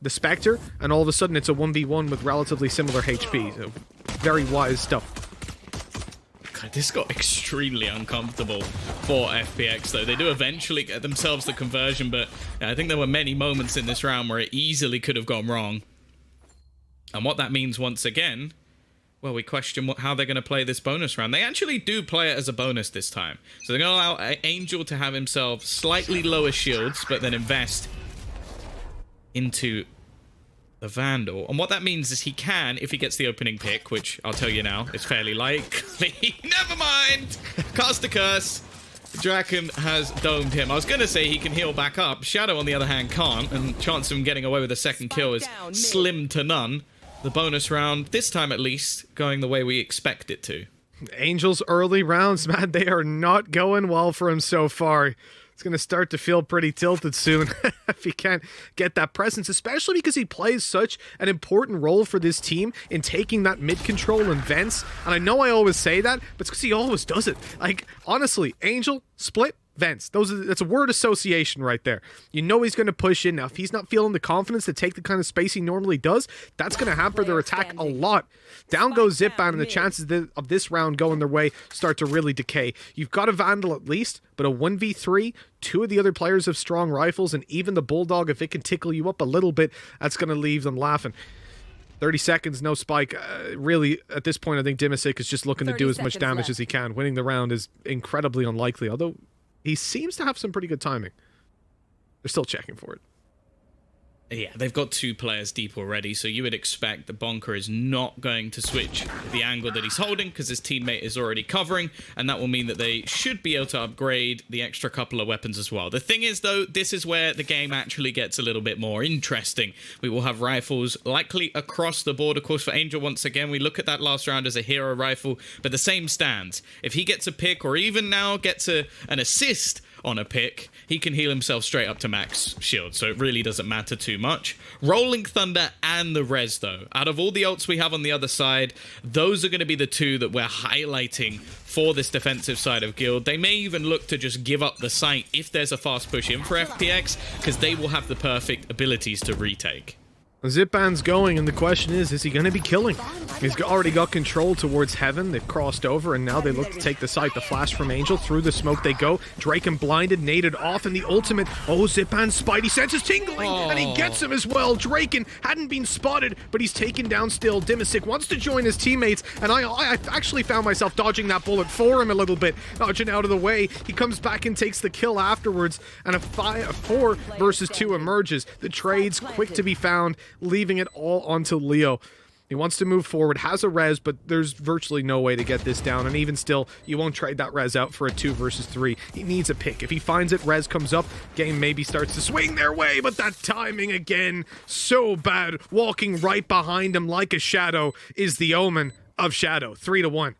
Spectre, and all of a sudden it's a 1v1 with relatively similar HP. So very wise stuff. God, this got extremely uncomfortable for FPX, though. They do eventually get themselves the conversion, but I think there were many moments in this round where it easily could have gone wrong. And what that means, once again, well, we question how they're going to play this bonus round. They actually do play it as a bonus this time. So they're going to allow Angel to have himself slightly lower shields, but then invest into the Vandal. And what that means is he can, if he gets the opening pick, which I'll tell you now, is fairly likely. Never mind! Cast a curse. Draken has domed him. I was going to say he can heal back up. Shadow, on the other hand, can't. And chance of him getting away with a second kill is slim to none. The bonus round, this time at least, going the way we expect it to. Angel's early rounds, man, they are not going well for him so far. It's going to start to feel pretty tilted soon if he can't get that presence, especially because he plays such an important role for this team in taking that mid control and vents. And I know I always say that, but it's because he always does it. Like, honestly, Angel, split, vents. That's a word association right there. You know he's going to push in. Now, if he's not feeling the confidence to take the kind of space he normally does, that's going to hamper their attack a lot. Down goes Zipban, and the chances of this round going their way start to really decay. You've got a Vandal at least, but a 1v3, two of the other players have strong rifles, and even the Bulldog, if it can tickle you up a little bit, that's going to leave them laughing. 30 seconds, no spike. Really, at this point, I think Dimisic is just looking to do as much damage as he can. Winning the round is incredibly unlikely, although he seems to have some pretty good timing. They're still checking for it. Yeah, they've got 2 players deep already, so you would expect the Bonker is not going to switch the angle that he's holding because his teammate is already covering, and that will mean that they should be able to upgrade the extra couple of weapons as well. The thing is, though, this is where the game actually gets a little bit more interesting. We will have rifles likely across the board. Of course, for Angel, once again, we look at that last round as a hero rifle, but the same stands. If he gets a pick, or even now gets an assist on a pick, he can heal himself straight up to max shield, so it really doesn't matter too much. Rolling Thunder and the Res, though, out of all the ults we have on the other side, those are going to be the 2 that we're highlighting for this defensive side of Guild. They may even look to just give up the site if there's a fast push in for FPX, because they will have the perfect abilities to retake. Zipban's going, and the question is he going to be killing? He's already got control towards Heaven. They've crossed over, and now they look to take the site. The flash from Angel. Through the smoke they go. Draken blinded, naded off, and the ultimate. Oh, Zipban's spidey sense is tingling, and he gets him as well. Draken hadn't been spotted, but he's taken down still. Dimisic wants to join his teammates, and I actually found myself dodging that bullet for him a little bit, dodging out of the way. He comes back and takes the kill afterwards, and a 4 versus 2 emerges. The trade's quick to be found, leaving it all onto Leo. He wants to move forward, has a res, but there's virtually no way to get this down, and even still, you won't trade that res out for a 2 versus 3. He needs a pick. If he finds it, res comes up, game maybe starts to swing their way, but that timing again, so bad. Walking right behind him like a shadow is the omen of Shadow. 3-1.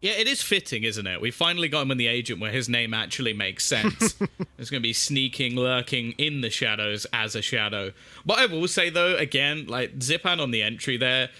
Yeah, it is fitting, isn't it? We finally got him in the agent where his name actually makes sense. It's going to be sneaking, lurking in the shadows as a shadow. What I will say, though, again, like Zipan on the entry there,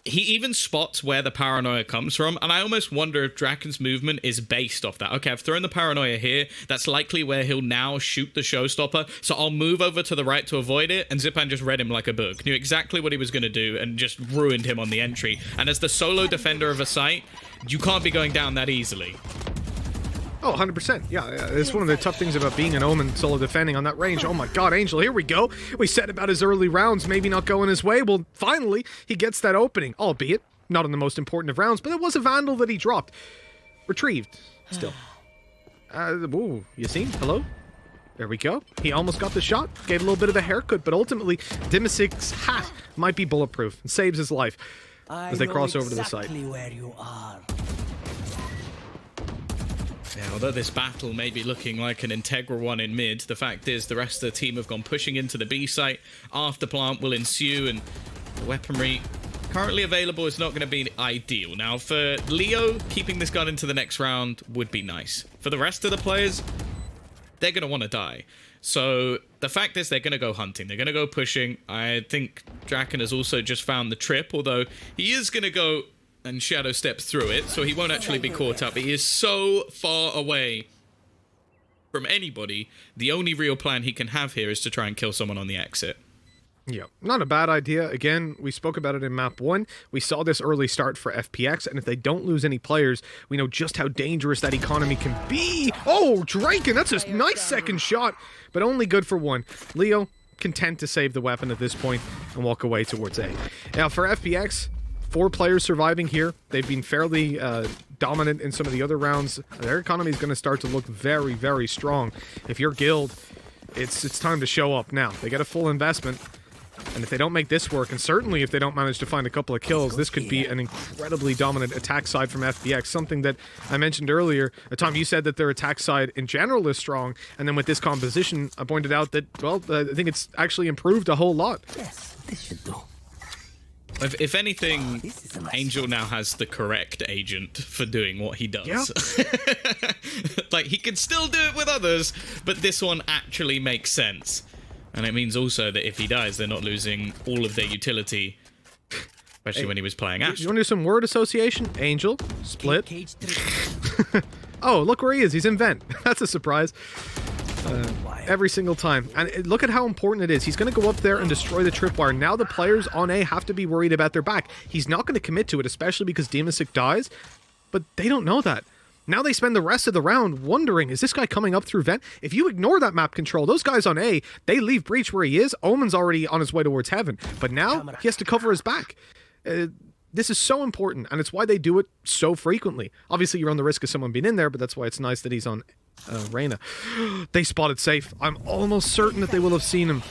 he even spots where the paranoia comes from, and I almost wonder if Draken's movement is based off that. Okay, I've thrown the paranoia here. That's likely where he'll now shoot the showstopper, so I'll move over to the right to avoid it, and Zipan just read him like a book. Knew exactly what he was going to do, and just ruined him on the entry. And as the solo defender of a site, you can't be going down that easily. Oh, 100%. Yeah, it's one of the tough things about being an Omen solo defending on that range. Oh my god, Angel, here we go. We said about his early rounds maybe not going his way. Well, finally, he gets that opening, albeit not in the most important of rounds, but it was a Vandal that he dropped. Retrieved, still. Ooh, you seen? Hello? There we go. He almost got the shot, gave a little bit of a haircut, but ultimately, Dimisic's hat might be bulletproof and saves his life as they cross over to the site. Where you are. Yeah, although this battle may be looking like an integral one in mid, the fact is the rest of the team have gone pushing into the B site. After plant will ensue, and the weaponry currently available is not going to be ideal. Now, for Leo, keeping this gun into the next round would be nice. For the rest of the players, they're going to want to die. So the fact is they're going to go hunting. They're going to go pushing. I think Draken has also just found the trip, although he is going to go and Shadow steps through it, so he won't actually be caught up. He is so far away from anybody. The only real plan he can have here is to try and kill someone on the exit. Yeah, not a bad idea. Again, we spoke about it in map 1. We saw this early start for FPX, and if they don't lose any players, we know just how dangerous that economy can be. Oh, Draken, that's a nice second shot, but only good for 1. Leo, content to save the weapon at this point and walk away towards A. Now, for FPX, 4 players surviving here. They've been fairly dominant in some of the other rounds. Their economy is going to start to look very, very strong. If you're Guild, it's time to show up now. They get a full investment, and if they don't make this work, and certainly if they don't manage to find a couple of kills, this could be an incredibly dominant attack side from FPX, something that I mentioned earlier. Tom, you said that their attack side in general is strong, and then with this composition, I pointed out that, well, I think it's actually improved a whole lot. Yes, this should do. If anything, Angel now has the correct agent for doing what he does. Yep. Like, he can still do it with others, but this one actually makes sense. And it means also that if he dies, they're not losing all of their utility, especially when he was playing Astra. You want to do some word association? Angel, split. Oh, look where he is. He's in vent. That's a surprise. Every single time. And look at how important it is. He's going to go up there and destroy the tripwire. Now the players on A have to be worried about their back. He's not going to commit to it, especially because Dimasic dies. But they don't know that. Now they spend the rest of the round wondering, is this guy coming up through vent? If you ignore that map control, those guys on A, they leave breach where he is. Omen's already on his way towards heaven. But now he has to cover his back. This is so important, and it's why they do it so frequently. Obviously, you run the risk of someone being in there, but that's why it's nice that he's on Reyna. They spotted safe. I'm almost certain that they will have seen him.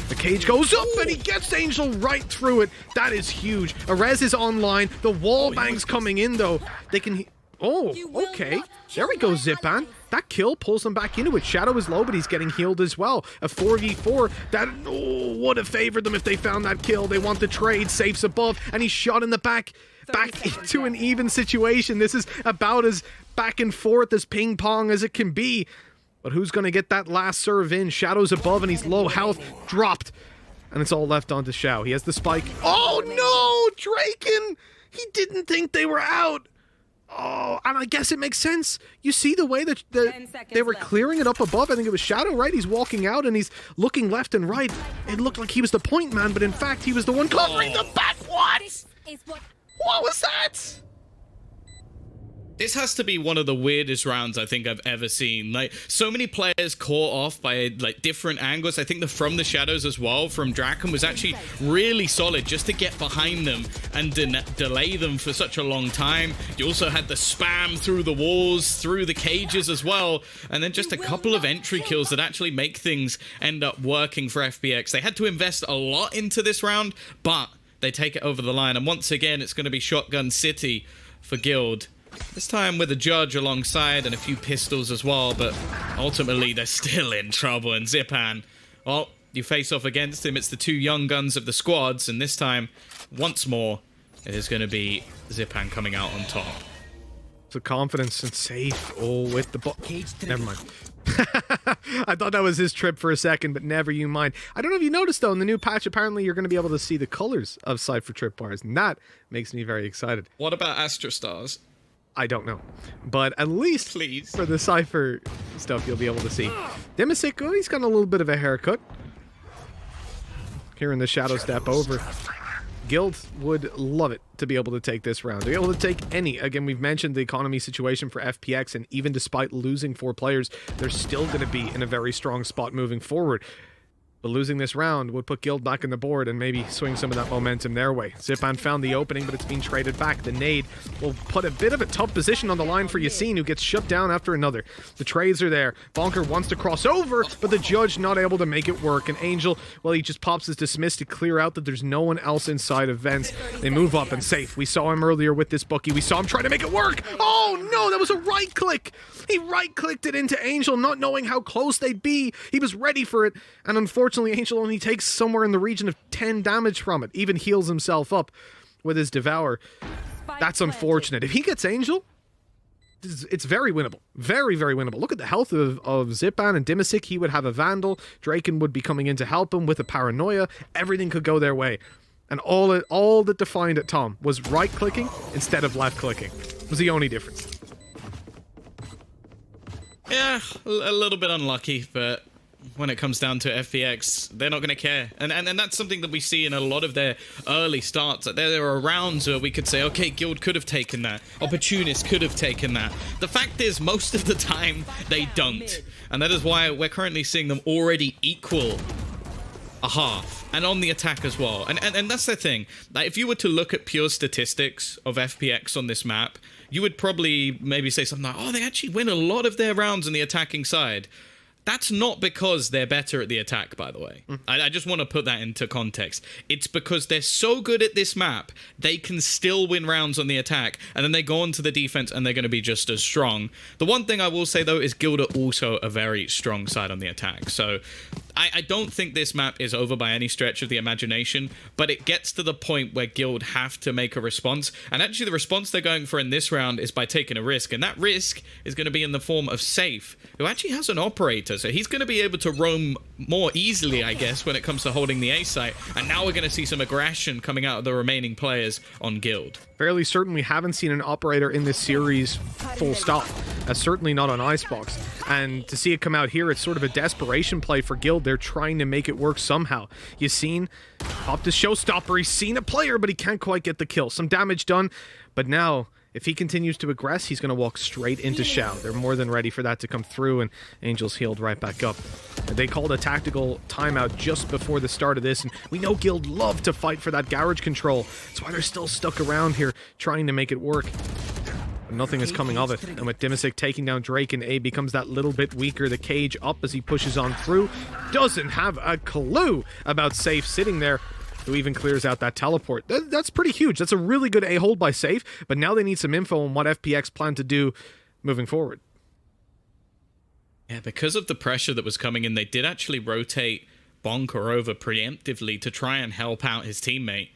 The cage goes up, and he gets Angel right through it. That is huge. Arez is online. The wall bang's coming in, though. They can... Oh, okay. There we go, Zipan. That kill pulls them back into it. Shadow is low, but he's getting healed as well. A 4v4. That would have favored them if they found that kill. They want the trade. Safe's above, and he's shot in the back. Back into an even situation. This is about as back and forth as ping pong as it can be. But who's going to get that last serve in? Shadow's above, and he's low health. Dropped. And it's all left onto Xiao. He has the spike. Oh, no! Draken! He didn't think they were out. Oh, and I guess it makes sense. You see the way that they were clearing it up above. I think it was Shadow, right? He's walking out and he's looking left and right. It looked like he was the point man, but in fact, he was the one covering the back. What? What was that? This has to be one of the weirdest rounds I think I've ever seen. Like, so many players caught off by, like, different angles. I think the From the Shadows as well from Draken was actually really solid just to get behind them and delay them for such a long time. You also had the spam through the walls, through the cages as well, and then just a couple of entry kills that actually make things end up working for FPX. They had to invest a lot into this round, but they take it over the line. And once again, it's going to be Shotgun City for Guild. This time with a judge alongside and a few pistols as well, but ultimately they're still in trouble. And Zipan, well, you face off against him. It's the two young guns of the squads, and this time, once more, it is going to be Zipan coming out on top. So confidence and safe. Oh, with the ball. Never mind. I thought that was his trip for a second, but never you mind. I don't know if you noticed, though, in the new patch, apparently you're going to be able to see the colors of Cypher tripwires, and that makes me very excited. What about Astra Stars? I don't know. But at least for the Cypher stuff, you'll be able to see. Dimasic, oh, he's got a little bit of a haircut. Here in the Shadow step over. Guild would love it to be able to take this round. To be able to take any. Again, we've mentioned the economy situation for FPX, and even despite losing 4 players, they're still going to be in a very strong spot moving forward. But losing this round would put Guild back on the board and maybe swing some of that momentum their way. Zipan found the opening, but it's been traded back. The nade will put a bit of a tough position on the line for Yassine, who gets shut down after another. The trades are there. Bonker wants to cross over, but the judge not able to make it work. And Angel, well, he just pops his dismiss to clear out that there's no one else inside of vents. They move up and safe. We saw him earlier with this bookie. We saw him trying to make it work. Oh, no, that was a right click. He right-clicked it into Angel, not knowing how close they'd be. He was ready for it, and unfortunately, Angel only takes somewhere in the region of 10 damage from it. Even heals himself up with his Devour. That's unfortunate. If he gets Angel, it's very winnable. Very, very winnable. Look at the health of Zipan and Dimasic. He would have a Vandal. Draken would be coming in to help him with a Paranoia. Everything could go their way. And all that defined it, Tom, was right-clicking instead of left-clicking. Was the only difference. Yeah, a little bit unlucky, but when it comes down to FPX, they're not going to care. And that's something that we see in a lot of their early starts. There are rounds where we could say, okay, Guild could have taken that. Opportunist could have taken that. The fact is, most of the time, they don't. And that is why we're currently seeing them already equal a half. And on the attack as well. And that's the thing. Like, if you were to look at pure statistics of FPX on this map, you would probably maybe say something like, oh, they actually win a lot of their rounds on the attacking side. That's not because they're better at the attack, by the way. I just want to put that into context. It's because they're so good at this map, they can still win rounds on the attack, and then they go on to the defense and they're going to be just as strong. The one thing I will say, though, is Guild are also a very strong side on the attack. So I don't think this map is over by any stretch of the imagination, but it gets to the point where Guild have to make a response. And actually, the response they're going for in this round is by taking a risk, and that risk is going to be in the form of Safe, who actually has an operator. So he's going to be able to roam more easily, I guess, when it comes to holding the A site. And now we're going to see some aggression coming out of the remaining players on Guild. Fairly certain we haven't seen an operator in this series full stop. Certainly not on Icebox. And to see it come out here, it's sort of a desperation play for Guild. They're trying to make it work somehow. Yassine popped his showstopper. He's seen a player, but he can't quite get the kill. Some damage done, but now if he continues to aggress, he's going to walk straight into Shao. They're more than ready for that to come through, and Angel's healed right back up. They called a tactical timeout just before the start of this, and we know Guild love to fight for that garage control. That's why they're still stuck around here trying to make it work. But nothing is coming of it, and with Dimisic taking down Drake, and A becomes that little bit weaker. The cage up as he pushes on through. Doesn't have a clue about Safe sitting there, who even clears out that teleport. That's pretty huge. That's a really good A-hold by Safe, but now they need some info on what FPX plan to do moving forward. Yeah, because of the pressure that was coming in, they did actually rotate Bonker over preemptively to try and help out his teammate.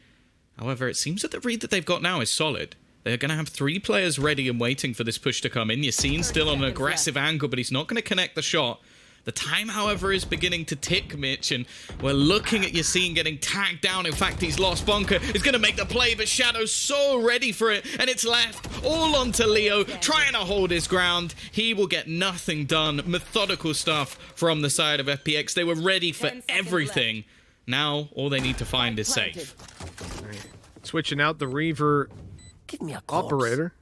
However, it seems that the read that they've got now is solid. They're going to have 3 players ready and waiting for this push to come in. Yassine's still on an aggressive angle, but he's not going to connect the shot. The time, however, is beginning to tick, Mitch, and we're looking at Yassine getting tagged down. In fact, he's lost. Bonker is going to make the play, but Shadow's so ready for it, and it's left all onto Leo, trying to hold his ground. He will get nothing done. Methodical stuff from the side of FPX. They were ready for everything. Now, all they need to find is Safe. Right. Switching out the Reaver operator.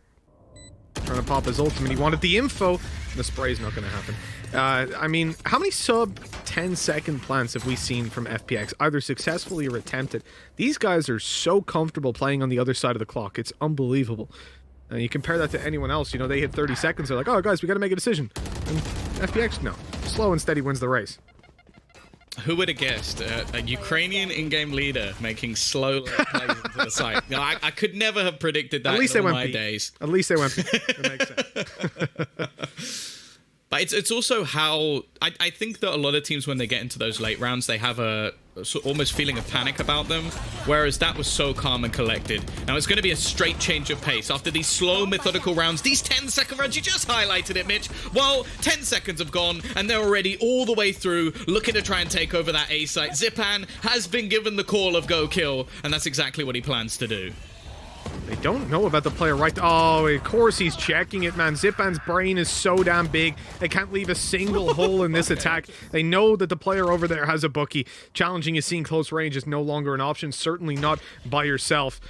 Trying to pop his ultimate. He wanted the info. The spray's not going to happen. I mean, how many sub 10-second plants have we seen from FPX, either successfully or attempted? These guys are so comfortable playing on the other side of the clock. It's unbelievable. You compare that to anyone else, you know, they hit 30 seconds, they're like, oh, guys, we got to make a decision. And FPX, no. Slow and steady wins the race. Who would have guessed a Ukrainian in-game leader making slow plays into the site? You know, I could never have predicted that in all my days. At least they went beat. It makes sense. But it's also how I think that a lot of teams, when they get into those late rounds, they have a almost feeling of panic about them, whereas that was so calm and collected. Now it's going to be a straight change of pace after these slow, methodical rounds. These 10-second rounds, you just highlighted it, Mitch. Well, 10 seconds have gone, and they're already all the way through, looking to try and take over that A site. Zipan has been given the call of go kill, and that's exactly what he plans to do. They don't know about the player right. Oh, of course he's checking it, man. Zipan's brain is so damn big. They can't leave a single hole in this attack. They know that the player over there has a bookie. Challenging Yassine close range is no longer an option. Certainly not by yourself.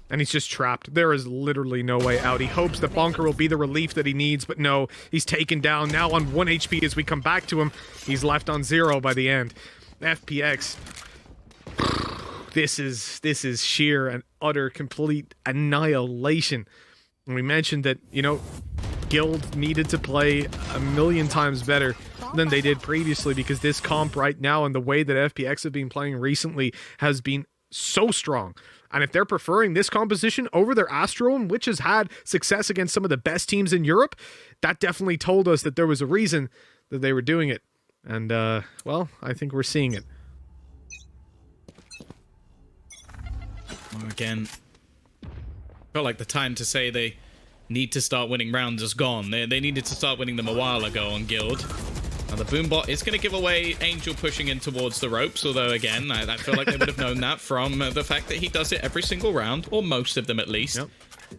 And he's just trapped. There is literally no way out. He hopes that Bonker will be the relief that he needs, but no. He's taken down now on 1 HP as we come back to him. He's left on 0 by the end. FPX. This is sheer and utter complete annihilation. And we mentioned that, you know, Guild needed to play a million times better than they did previously, because this comp right now and the way that FPX have been playing recently has been so strong. And if they're preferring this composition over their Astro, which has had success against some of the best teams in Europe, that definitely told us that there was a reason that they were doing it. And, well, I think we're seeing it. Again, felt like the time to say they need to start winning rounds is gone. They needed to start winning them a while ago on Guild. Now the Boombot is going to give away Angel pushing in towards the ropes, although again, I feel like they would have known that from the fact that he does it every single round, or most of them at least. Yep.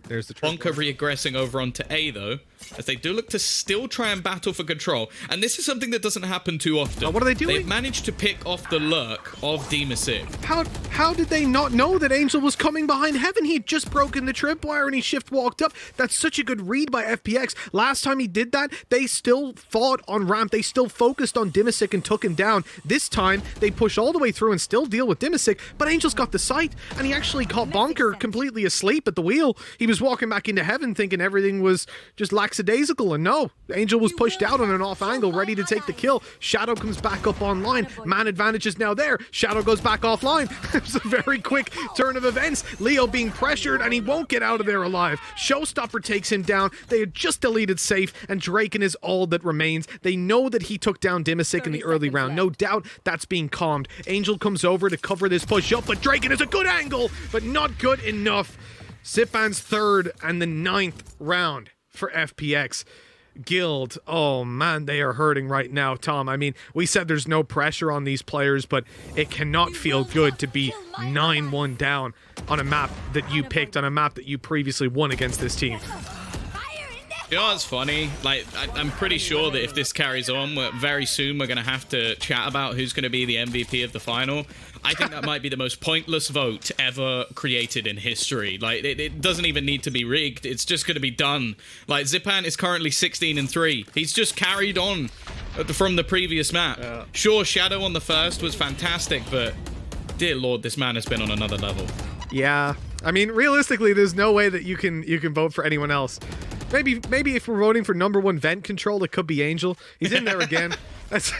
There's the Bonker re-aggressing over onto A, though, as they do look to still try and battle for control. And this is something that doesn't happen too often. Oh, what are they doing? They've managed to pick off the lurk of Dimisic. How did they not know that Angel was coming behind Heaven? He had just broken the tripwire and he shift walked up. That's such a good read by FPX. Last time he did that, they still fought on ramp. They still focused on Dimisic and took him down. This time, they push all the way through and still deal with Dimisic, but Angel's got the sight, and he actually caught Bonker completely asleep at the wheel. He was walking back into heaven thinking everything was just lackadaisical, and no. Angel was pushed out on an off angle, ready to take the kill. Shadow comes back up online. Man advantage is now there. Shadow goes back offline. It's a very quick turn of events. Leo being pressured, and he won't get out of there alive. Showstopper takes him down. They had just deleted Safe, and Draken is all that remains. They know that he took down Dimasic in the early round. No doubt that's being calmed. Angel comes over to cover this push up, but Draken is a good angle, but not good enough. Zipan's third and the 9th round for FPX. Guild, oh man, they are hurting right now, Tom. I mean, we said there's no pressure on these players, but it cannot feel good to be 9-1 down on a map that you picked, on a map that you previously won against this team. You know what's funny? Like, I'm pretty sure that if this carries on, very soon we're going to have to chat about who's going to be the MVP of the final. I think that might be the most pointless vote ever created in history. Like, it doesn't even need to be rigged. It's just going to be done. Like, Zipan is currently 16-3. He's just carried on from the previous map. Sure, Shadow on the first was fantastic, but dear Lord, this man has been on another level. Yeah. I mean, realistically, there's no way that you can vote for anyone else. Maybe if we're voting for #1 vent control, it could be Angel. He's in there again. That's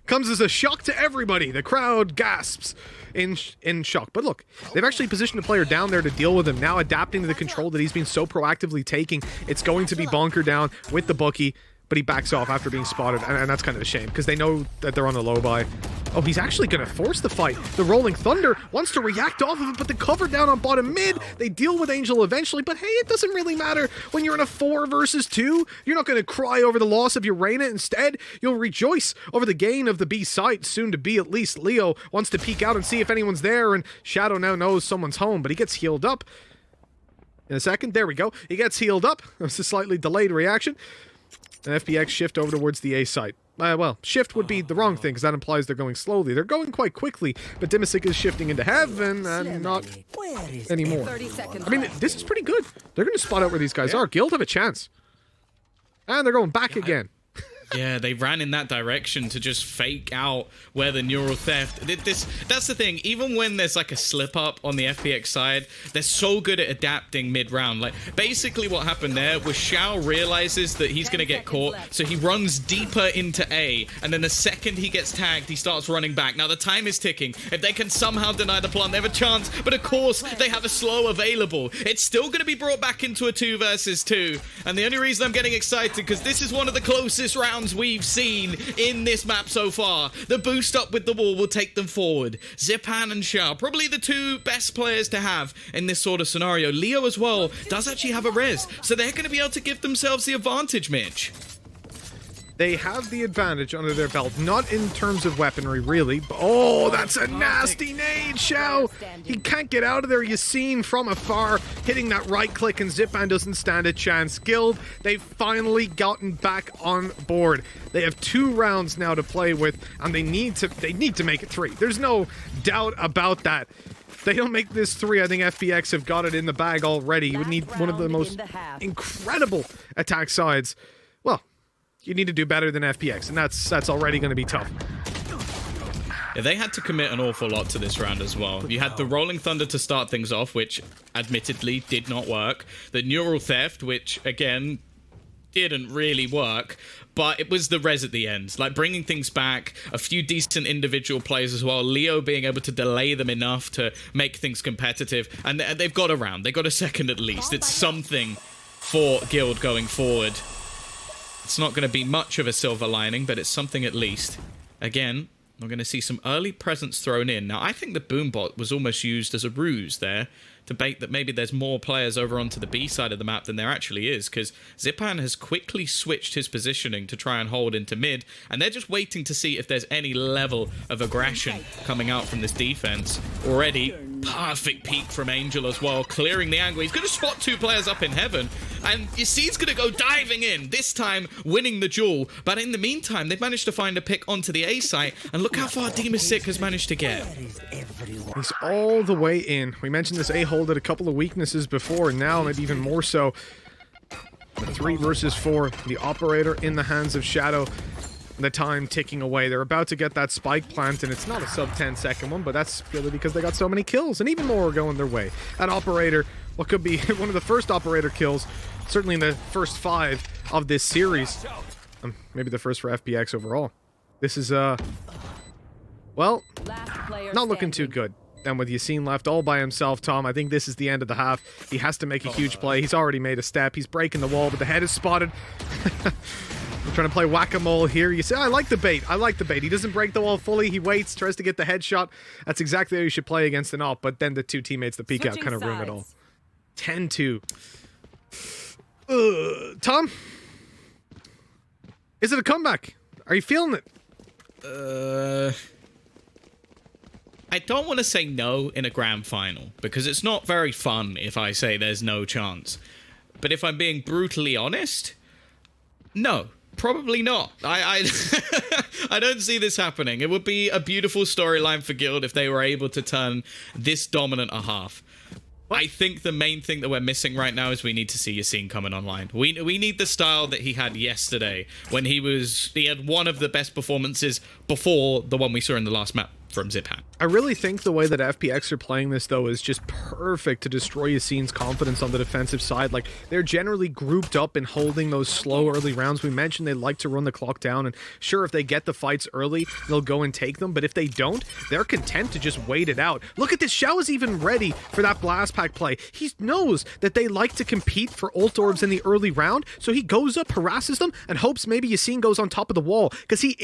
comes as a shock to everybody. The crowd gasps in shock. But look, they've actually positioned a player down there to deal with him, now adapting to the control that he's been so proactively taking. It's going to be Bonker down with the bookie, but he backs off after being spotted, and that's kind of a shame, because they know that they're on the low buy. Oh, he's actually going to force the fight. The Rolling Thunder wants to react off of it, but the cover down on bottom mid, they deal with Angel eventually, but hey, it doesn't really matter when you're in a 4 versus 2. You're not going to cry over the loss of your Reyna. Instead, you'll rejoice over the gain of the B site, soon to be at least. Leo wants to peek out and see if anyone's there, and Shadow now knows someone's home, but he gets healed up. In a second, there we go. He gets healed up. That's a slightly delayed reaction. And FPX shift over towards the A site. Well, shift would be the wrong thing, because that implies they're going slowly. They're going quite quickly, but Dimasic is shifting into heaven, and not anymore. 30 seconds I mean, this is pretty good. They're going to spot out where these guys are. Guild have a chance. And they're going back again. Yeah, they ran in that direction to just fake out where the neural theft. That's the thing. Even when there's like a slip up on the FPX side, they're so good at adapting mid-round. Like, basically what happened there was Xiao realizes that he's going to get caught, so he runs deeper into A, and then the second he gets tagged, he starts running back. Now, the time is ticking. If they can somehow deny the plant, they have a chance, but of course, they have a slow available. It's still going to be brought back into a 2 versus 2, and the only reason I'm getting excited, because this is one of the closest rounds we've seen in this map so far. The boost up with the wall will take them forward. Zipan and Xiao, probably the 2 best players to have in this sort of scenario. Leo as well does actually have a res, so they're going to be able to give themselves the advantage, Mitch. They have the advantage under their belt, not in terms of weaponry, really. But, oh, that's a nasty nade, Xiao! He can't get out of there. Yassine from afar, hitting that right click, and Zipan doesn't stand a chance. Guild, they've finally gotten back on board. They have 2 rounds now to play with, and they need to make it 3. There's no doubt about that. If they don't make this 3, I think FPX have got it in the bag already. You would need one of the most incredible attack sides. Well, you need to do better than FPX, and that's already going to be tough. Yeah, they had to commit an awful lot to this round as well. You had the Rolling Thunder to start things off, which admittedly did not work. The Neural Theft, which again didn't really work, but it was the res at the end, like bringing things back, a few decent individual plays as well, Leo being able to delay them enough to make things competitive, and they've got a round, they got a second at least. It's something for Guild going forward. It's not going to be much of a silver lining, but it's something at least. Again, we're going to see some early presence thrown in. Now, I think the Boombot was almost used as a ruse there to bait that maybe there's more players over onto the B side of the map than there actually is, because Zipan has quickly switched his positioning to try and hold into mid, and they're just waiting to see if there's any level of aggression coming out from this defense. Already, perfect peek from Angel as well, clearing the angle. He's going to spot 2 players up in heaven, and Yassine's going to go diving in, this time winning the duel. But in the meantime, they've managed to find a pick onto the A site, and look how far Dimasic has managed to get. He's all the way in. We mentioned this A-hold had a couple of weaknesses before, and now maybe even more so. The 3 versus 4, the operator in the hands of Shadow. The time ticking away. They're about to get that spike plant, and it's not a sub 10-second one, but that's purely because they got so many kills, and even more are going their way. That operator, what could be one of the first operator kills, certainly in the first 5 of this series. Maybe the first for FPX overall. This is, well, not looking too good. And with Yassine left all by himself, Tom, I think this is the end of the half. He has to make a huge play. He's already made a step. He's breaking the wall, but the head is spotted. We're trying to play whack-a-mole here. You say, I like the bait. I like the bait. He doesn't break the wall fully. He waits, tries to get the headshot. That's exactly how you should play against an op, but then the 2 teammates that peek out kind of ruin it all. 10-2. Tom? Is it a comeback? Are you feeling it? I don't want to say no in a grand final, because it's not very fun if I say there's no chance. But if I'm being brutally honest, no. Probably not. I don't see this happening. It would be a beautiful storyline for Guild if they were able to turn this dominant a half. I think the main thing that we're missing right now is we need to see Yassine coming online. We need the style that he had yesterday when he had one of the best performances before the one we saw in the last map from Ziphan. I really think the way that FPX are playing this, though, is just perfect to destroy Yassine's confidence on the defensive side. Like, they're generally grouped up and holding those slow early rounds. We mentioned they like to run the clock down, and sure, if they get the fights early, they'll go and take them, but if they don't, they're content to just wait it out. Look at this, Xiao is even ready for that blast pack play. He knows that they like to compete for ult orbs in the early round, so he goes up, harasses them, and hopes maybe Yassine goes on top of the wall, because he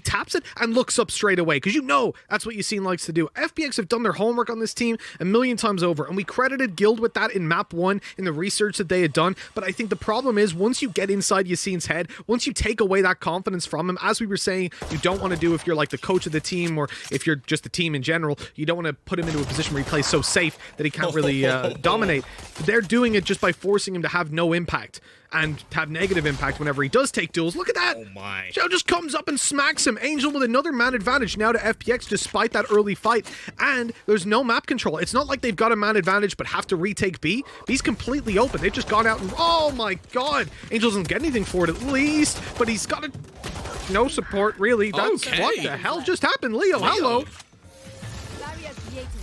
taps it and looks up straight away, because you know that's what Yassine likes to do. FPX have done their homework on this team a million times over, and we credited Guild with that in map 1 in the research that they had done, but I think the problem is once you get inside Yassine's head, once you take away that confidence from him, as we were saying, you don't want to do if you're like the coach of the team or if you're just the team in general, you don't want to put him into a position where he plays so safe that he can't really dominate. They're doing it just by forcing him to have no impact and have negative impact whenever he does take duels. Look at that! Oh my. Xiao just comes up and smacks him. Angel with another man advantage now to FPX despite that early fight. And there's no map control. It's not like they've got a man advantage but have to retake B. B's completely open. They've just gone out and... Oh my god! Angel doesn't get anything for it at least, but he's got no support really. That's Okay. What the hell just happened? Leo, hello!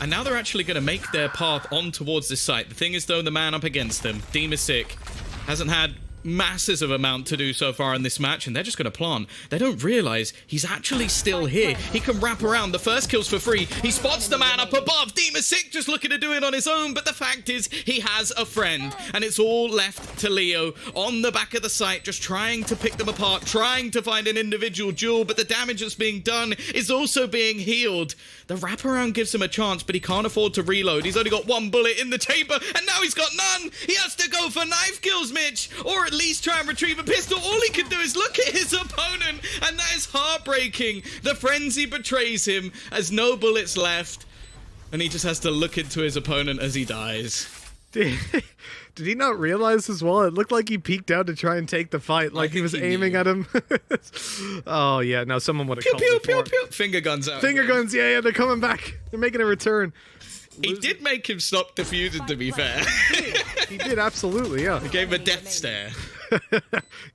And now they're actually going to make their path on towards this site. The thing is, though, the man up against them, Sick, hasn't had masses of amount to do so far in this match, and they're just going to plant. They don't realize he's actually still here. He can wrap around. The first kill's for free. He spots the man up above. Sick just looking to do it on his own, but the fact is he has a friend, and it's all left to Leo on the back of the site, just trying to pick them apart, trying to find an individual jewel, but the damage that's being done is also being healed. The wraparound gives him a chance, but he can't afford to reload. He's only got 1 bullet in the chamber, and now he's got none. He has to go for knife kills, Mitch, or at least try and retrieve a pistol. All he can do is look at his opponent, and that is heartbreaking. The frenzy betrays him as no bullets left, and he just has to look into his opponent as he dies. Did he not realize as well? It looked like he peeked out to try and take the fight, like he was aiming at him. Oh yeah, no, someone would have called it for it. Finger guns out. Finger guns, yeah, they're coming back. They're making a return. He did make him stop defusing, to be fair. He did, absolutely, yeah. He gave him a death stare.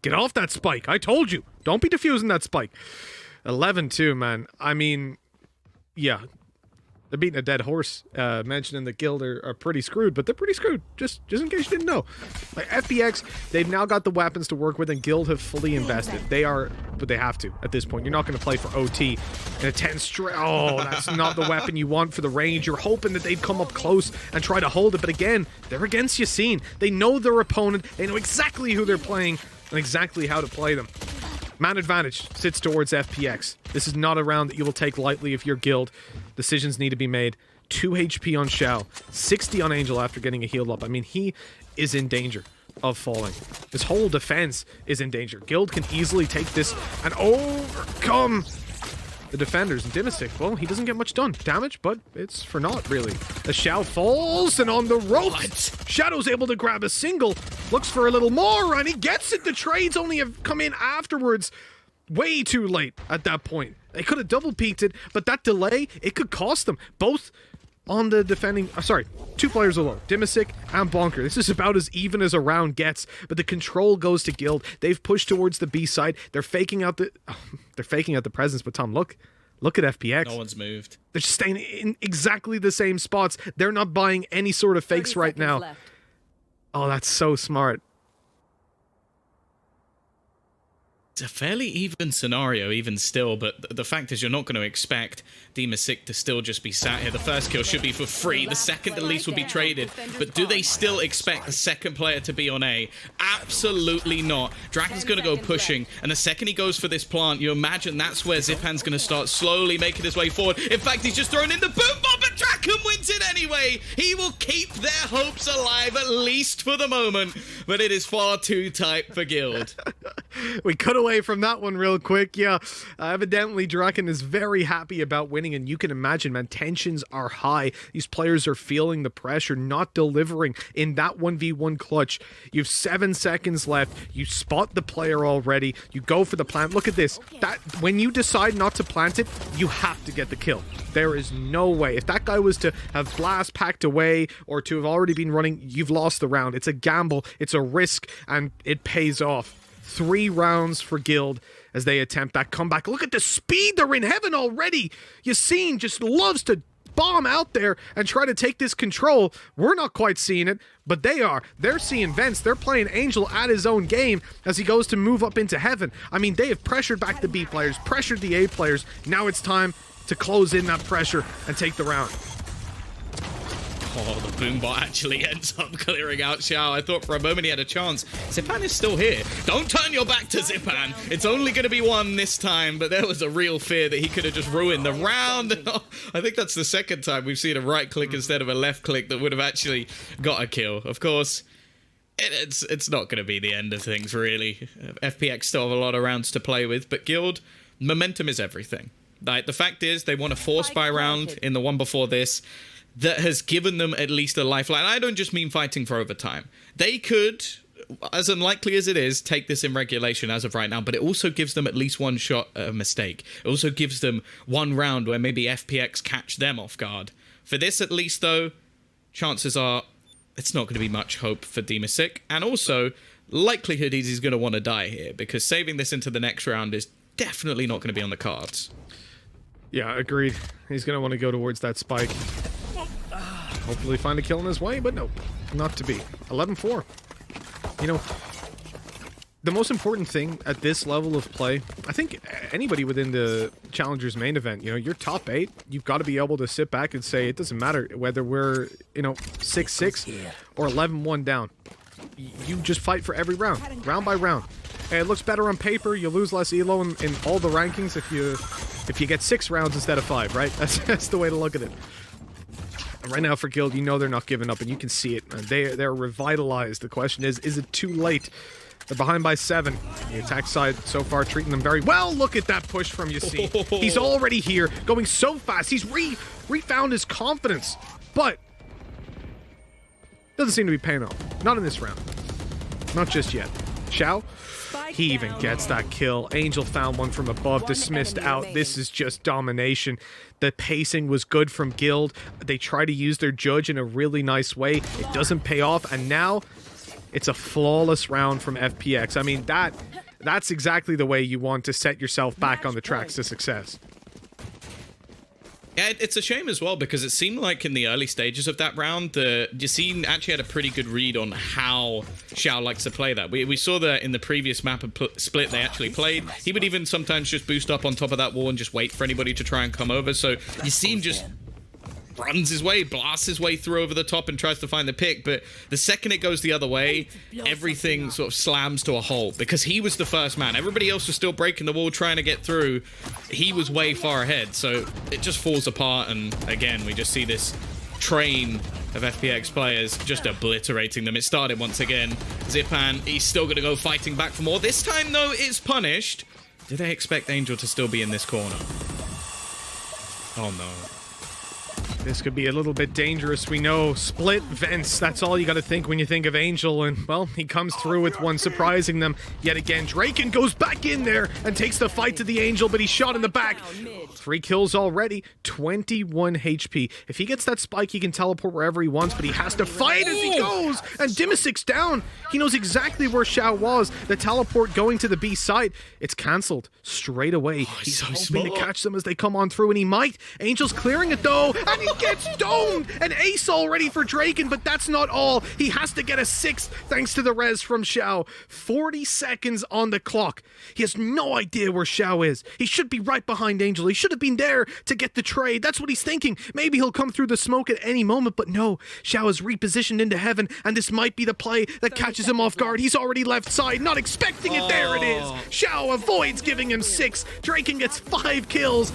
Get off that spike. I told you. Don't be defusing that spike. 11-2, man. I mean, yeah. They're beating a dead horse. Mentioning the Guild are pretty screwed, but they're pretty screwed. Just in case you didn't know. Like FPX, they've now got the weapons to work with, and Guild have fully invested. They are, but they have to at this point. You're not going to play for OT in a 10 straight. Oh, that's not the weapon you want for the range. You're hoping that they'd come up close and try to hold it, but again, they're against Yassine. They know their opponent. They know exactly who they're playing and exactly how to play them. Man advantage sits towards FPX. This is not a round that you will take lightly if you're Guild. Decisions need to be made. 2 HP on Xiao, 60 on Angel after getting a heal up. I mean, he is in danger of falling. His whole defense is in danger. Guild can easily take this and overcome the defenders. And Dimisic, well, he doesn't get much done. Damage, but it's for naught, really. The Xiao falls, and on the ropes, Shadow's able to grab a single, looks for a little more, and he gets it. The trades only have come in afterwards. Way too late at that point. They could have double peeked it, but that delay, it could cost them. Both on the defending... sorry, 2 players alone. Dimisic and Bonker. This is about as even as a round gets, but the control goes to Guild. They've pushed towards the B side. They're faking out the... they're faking out the presence, but Tom, look at FPX. No one's moved. They're just staying in exactly the same spots. They're not buying any sort of fakes right now. Left. Oh, that's so smart. It's a fairly even scenario, even still, but the fact is you're not going to expect Dimisic to still just be sat here. The first kill should be for free. The second at least will be traded. But do they still expect the second player to be on A? Absolutely not. Dragon's going to go pushing, and the second he goes for this plant, you imagine that's where Zipan's going to start slowly making his way forward. In fact, he's just thrown in the boom bomb, but Dragon wins it anyway. He will keep their hopes alive, at least for the moment, but it is far too tight for Guild. We cut away from that one real quick. Yeah, evidently Draken is very happy about winning, and you can imagine, man, tensions are high. These players are feeling the pressure, not delivering in that 1v1 clutch. You have 7 seconds left. You spot the player already. You go for the plant. Look at this. That when you decide not to plant it, you have to get the kill. There is no way. If that guy was to have blast packed away or to have already been running, you've lost the round. It's a gamble. It's a risk, and it pays off. 3 rounds for Guild as they attempt that comeback. Look at the speed. They're in heaven already. Yassine just loves to bomb out there and try to take this control. We're not quite seeing it, but they are. They're seeing Vents. They're playing Angel at his own game as he goes to move up into heaven. I mean, they have pressured back the B players, pressured the A players. Now it's time to close in that pressure and take the round. Oh, the boombot actually ends up clearing out Xiao. I thought for a moment he had a chance. Zipan is still here. Don't turn your back to Zipan. It's only going to be 1 this time, but there was a real fear that he could have just ruined the round. I think that's the second time we've seen a right click instead of a left click that would have actually got a kill. Of course, it's not going to be the end of things, really. FPX still have a lot of rounds to play with, but Guild, momentum is everything. Like, the fact is, they won a 4-spy round in the one before this. That has given them at least a lifeline. I don't just mean fighting for overtime. They could, as unlikely as it is, take this in regulation as of right now, but it also gives them at least 1 shot at a mistake. It also gives them 1 round where maybe FPX catch them off guard. For this at least, though, chances are it's not going to be much hope for Dimisic. And also, likelihood is he's going to want to die here, because saving this into the next round is definitely not going to be on the cards. Yeah, agreed. He's going to want to go towards that spike. Hopefully find a kill in his way, but no, not to be. 11-4. You know, the most important thing at this level of play, I think anybody within the Challengers main event, you know, you're top 8, you've got to be able to sit back and say, it doesn't matter whether we're, you know, 6-6 or 11-1 down. You just fight for every round by round. And it looks better on paper, you lose less elo in all the rankings if you get 6 rounds instead of 5, right? That's the way to look at it. Right now for Guild, you know they're not giving up, and you can see it. They're revitalized. The question is it too late? They're behind by 7. The attack side so far treating them very well. Look at that push from Yassine. He's already here, going so fast. He's refound his confidence, but doesn't seem to be paying off. Not in this round. Not just yet. Xiao? He even gets that kill. Angel found one from above, dismissed out. This is just domination. The pacing was good from Guild. They try to use their judge in a really nice way. It doesn't pay off, and now it's a flawless round from FPX. I mean, that's exactly the way you want to set yourself back on the tracks to success. Yeah, it's a shame as well, because it seemed like in the early stages of that round, Yassine actually had a pretty good read on how Xiao likes to play that. We saw that in the previous map split they actually played. He would even sometimes just boost up on top of that wall and just wait for anybody to try and come over. So Yassine just runs his way, blasts his way through over the top and tries to find the pick, but the second it goes the other way, everything sort of slams to a halt, because he was the first man. Everybody else was still breaking the wall, trying to get through. He was way far ahead, so it just falls apart, and again, we just see this train of FPX players just obliterating them. It started once again. Zipan, he's still going to go fighting back for more. This time, though, it's punished. Do they expect Angel to still be in this corner? Oh, no. This could be a little bit dangerous. We know split vents. That's all you got to think when you think of Angel. And, well, he comes through with one, surprising them yet again. Draken goes back in there and takes the fight to the Angel, but he's shot in the back. 3 kills already, 21 HP. If he gets that spike, he can teleport wherever he wants, but he has to fight as he goes. And Dimisik's down. He knows exactly where Xiao was. The teleport going to the B side. It's cancelled straight away. He's so hoping to smart. catch them as they come on through, and he might. Angel's clearing it though, and he gets domed. An ace already for Draken, but that's not all. He has to get a 6th thanks to the res from Xiao. 40 seconds on the clock. He has no idea where Xiao is. He should be right behind Angel. He should have been there to get the trade. That's what he's thinking. Maybe he'll come through the smoke at any moment, but no. Xiao is repositioned into heaven, and this might be the play that catches him off guard. He's already left side, not expecting it. There it is. Xiao avoids giving him 6. Draken gets 5 kills.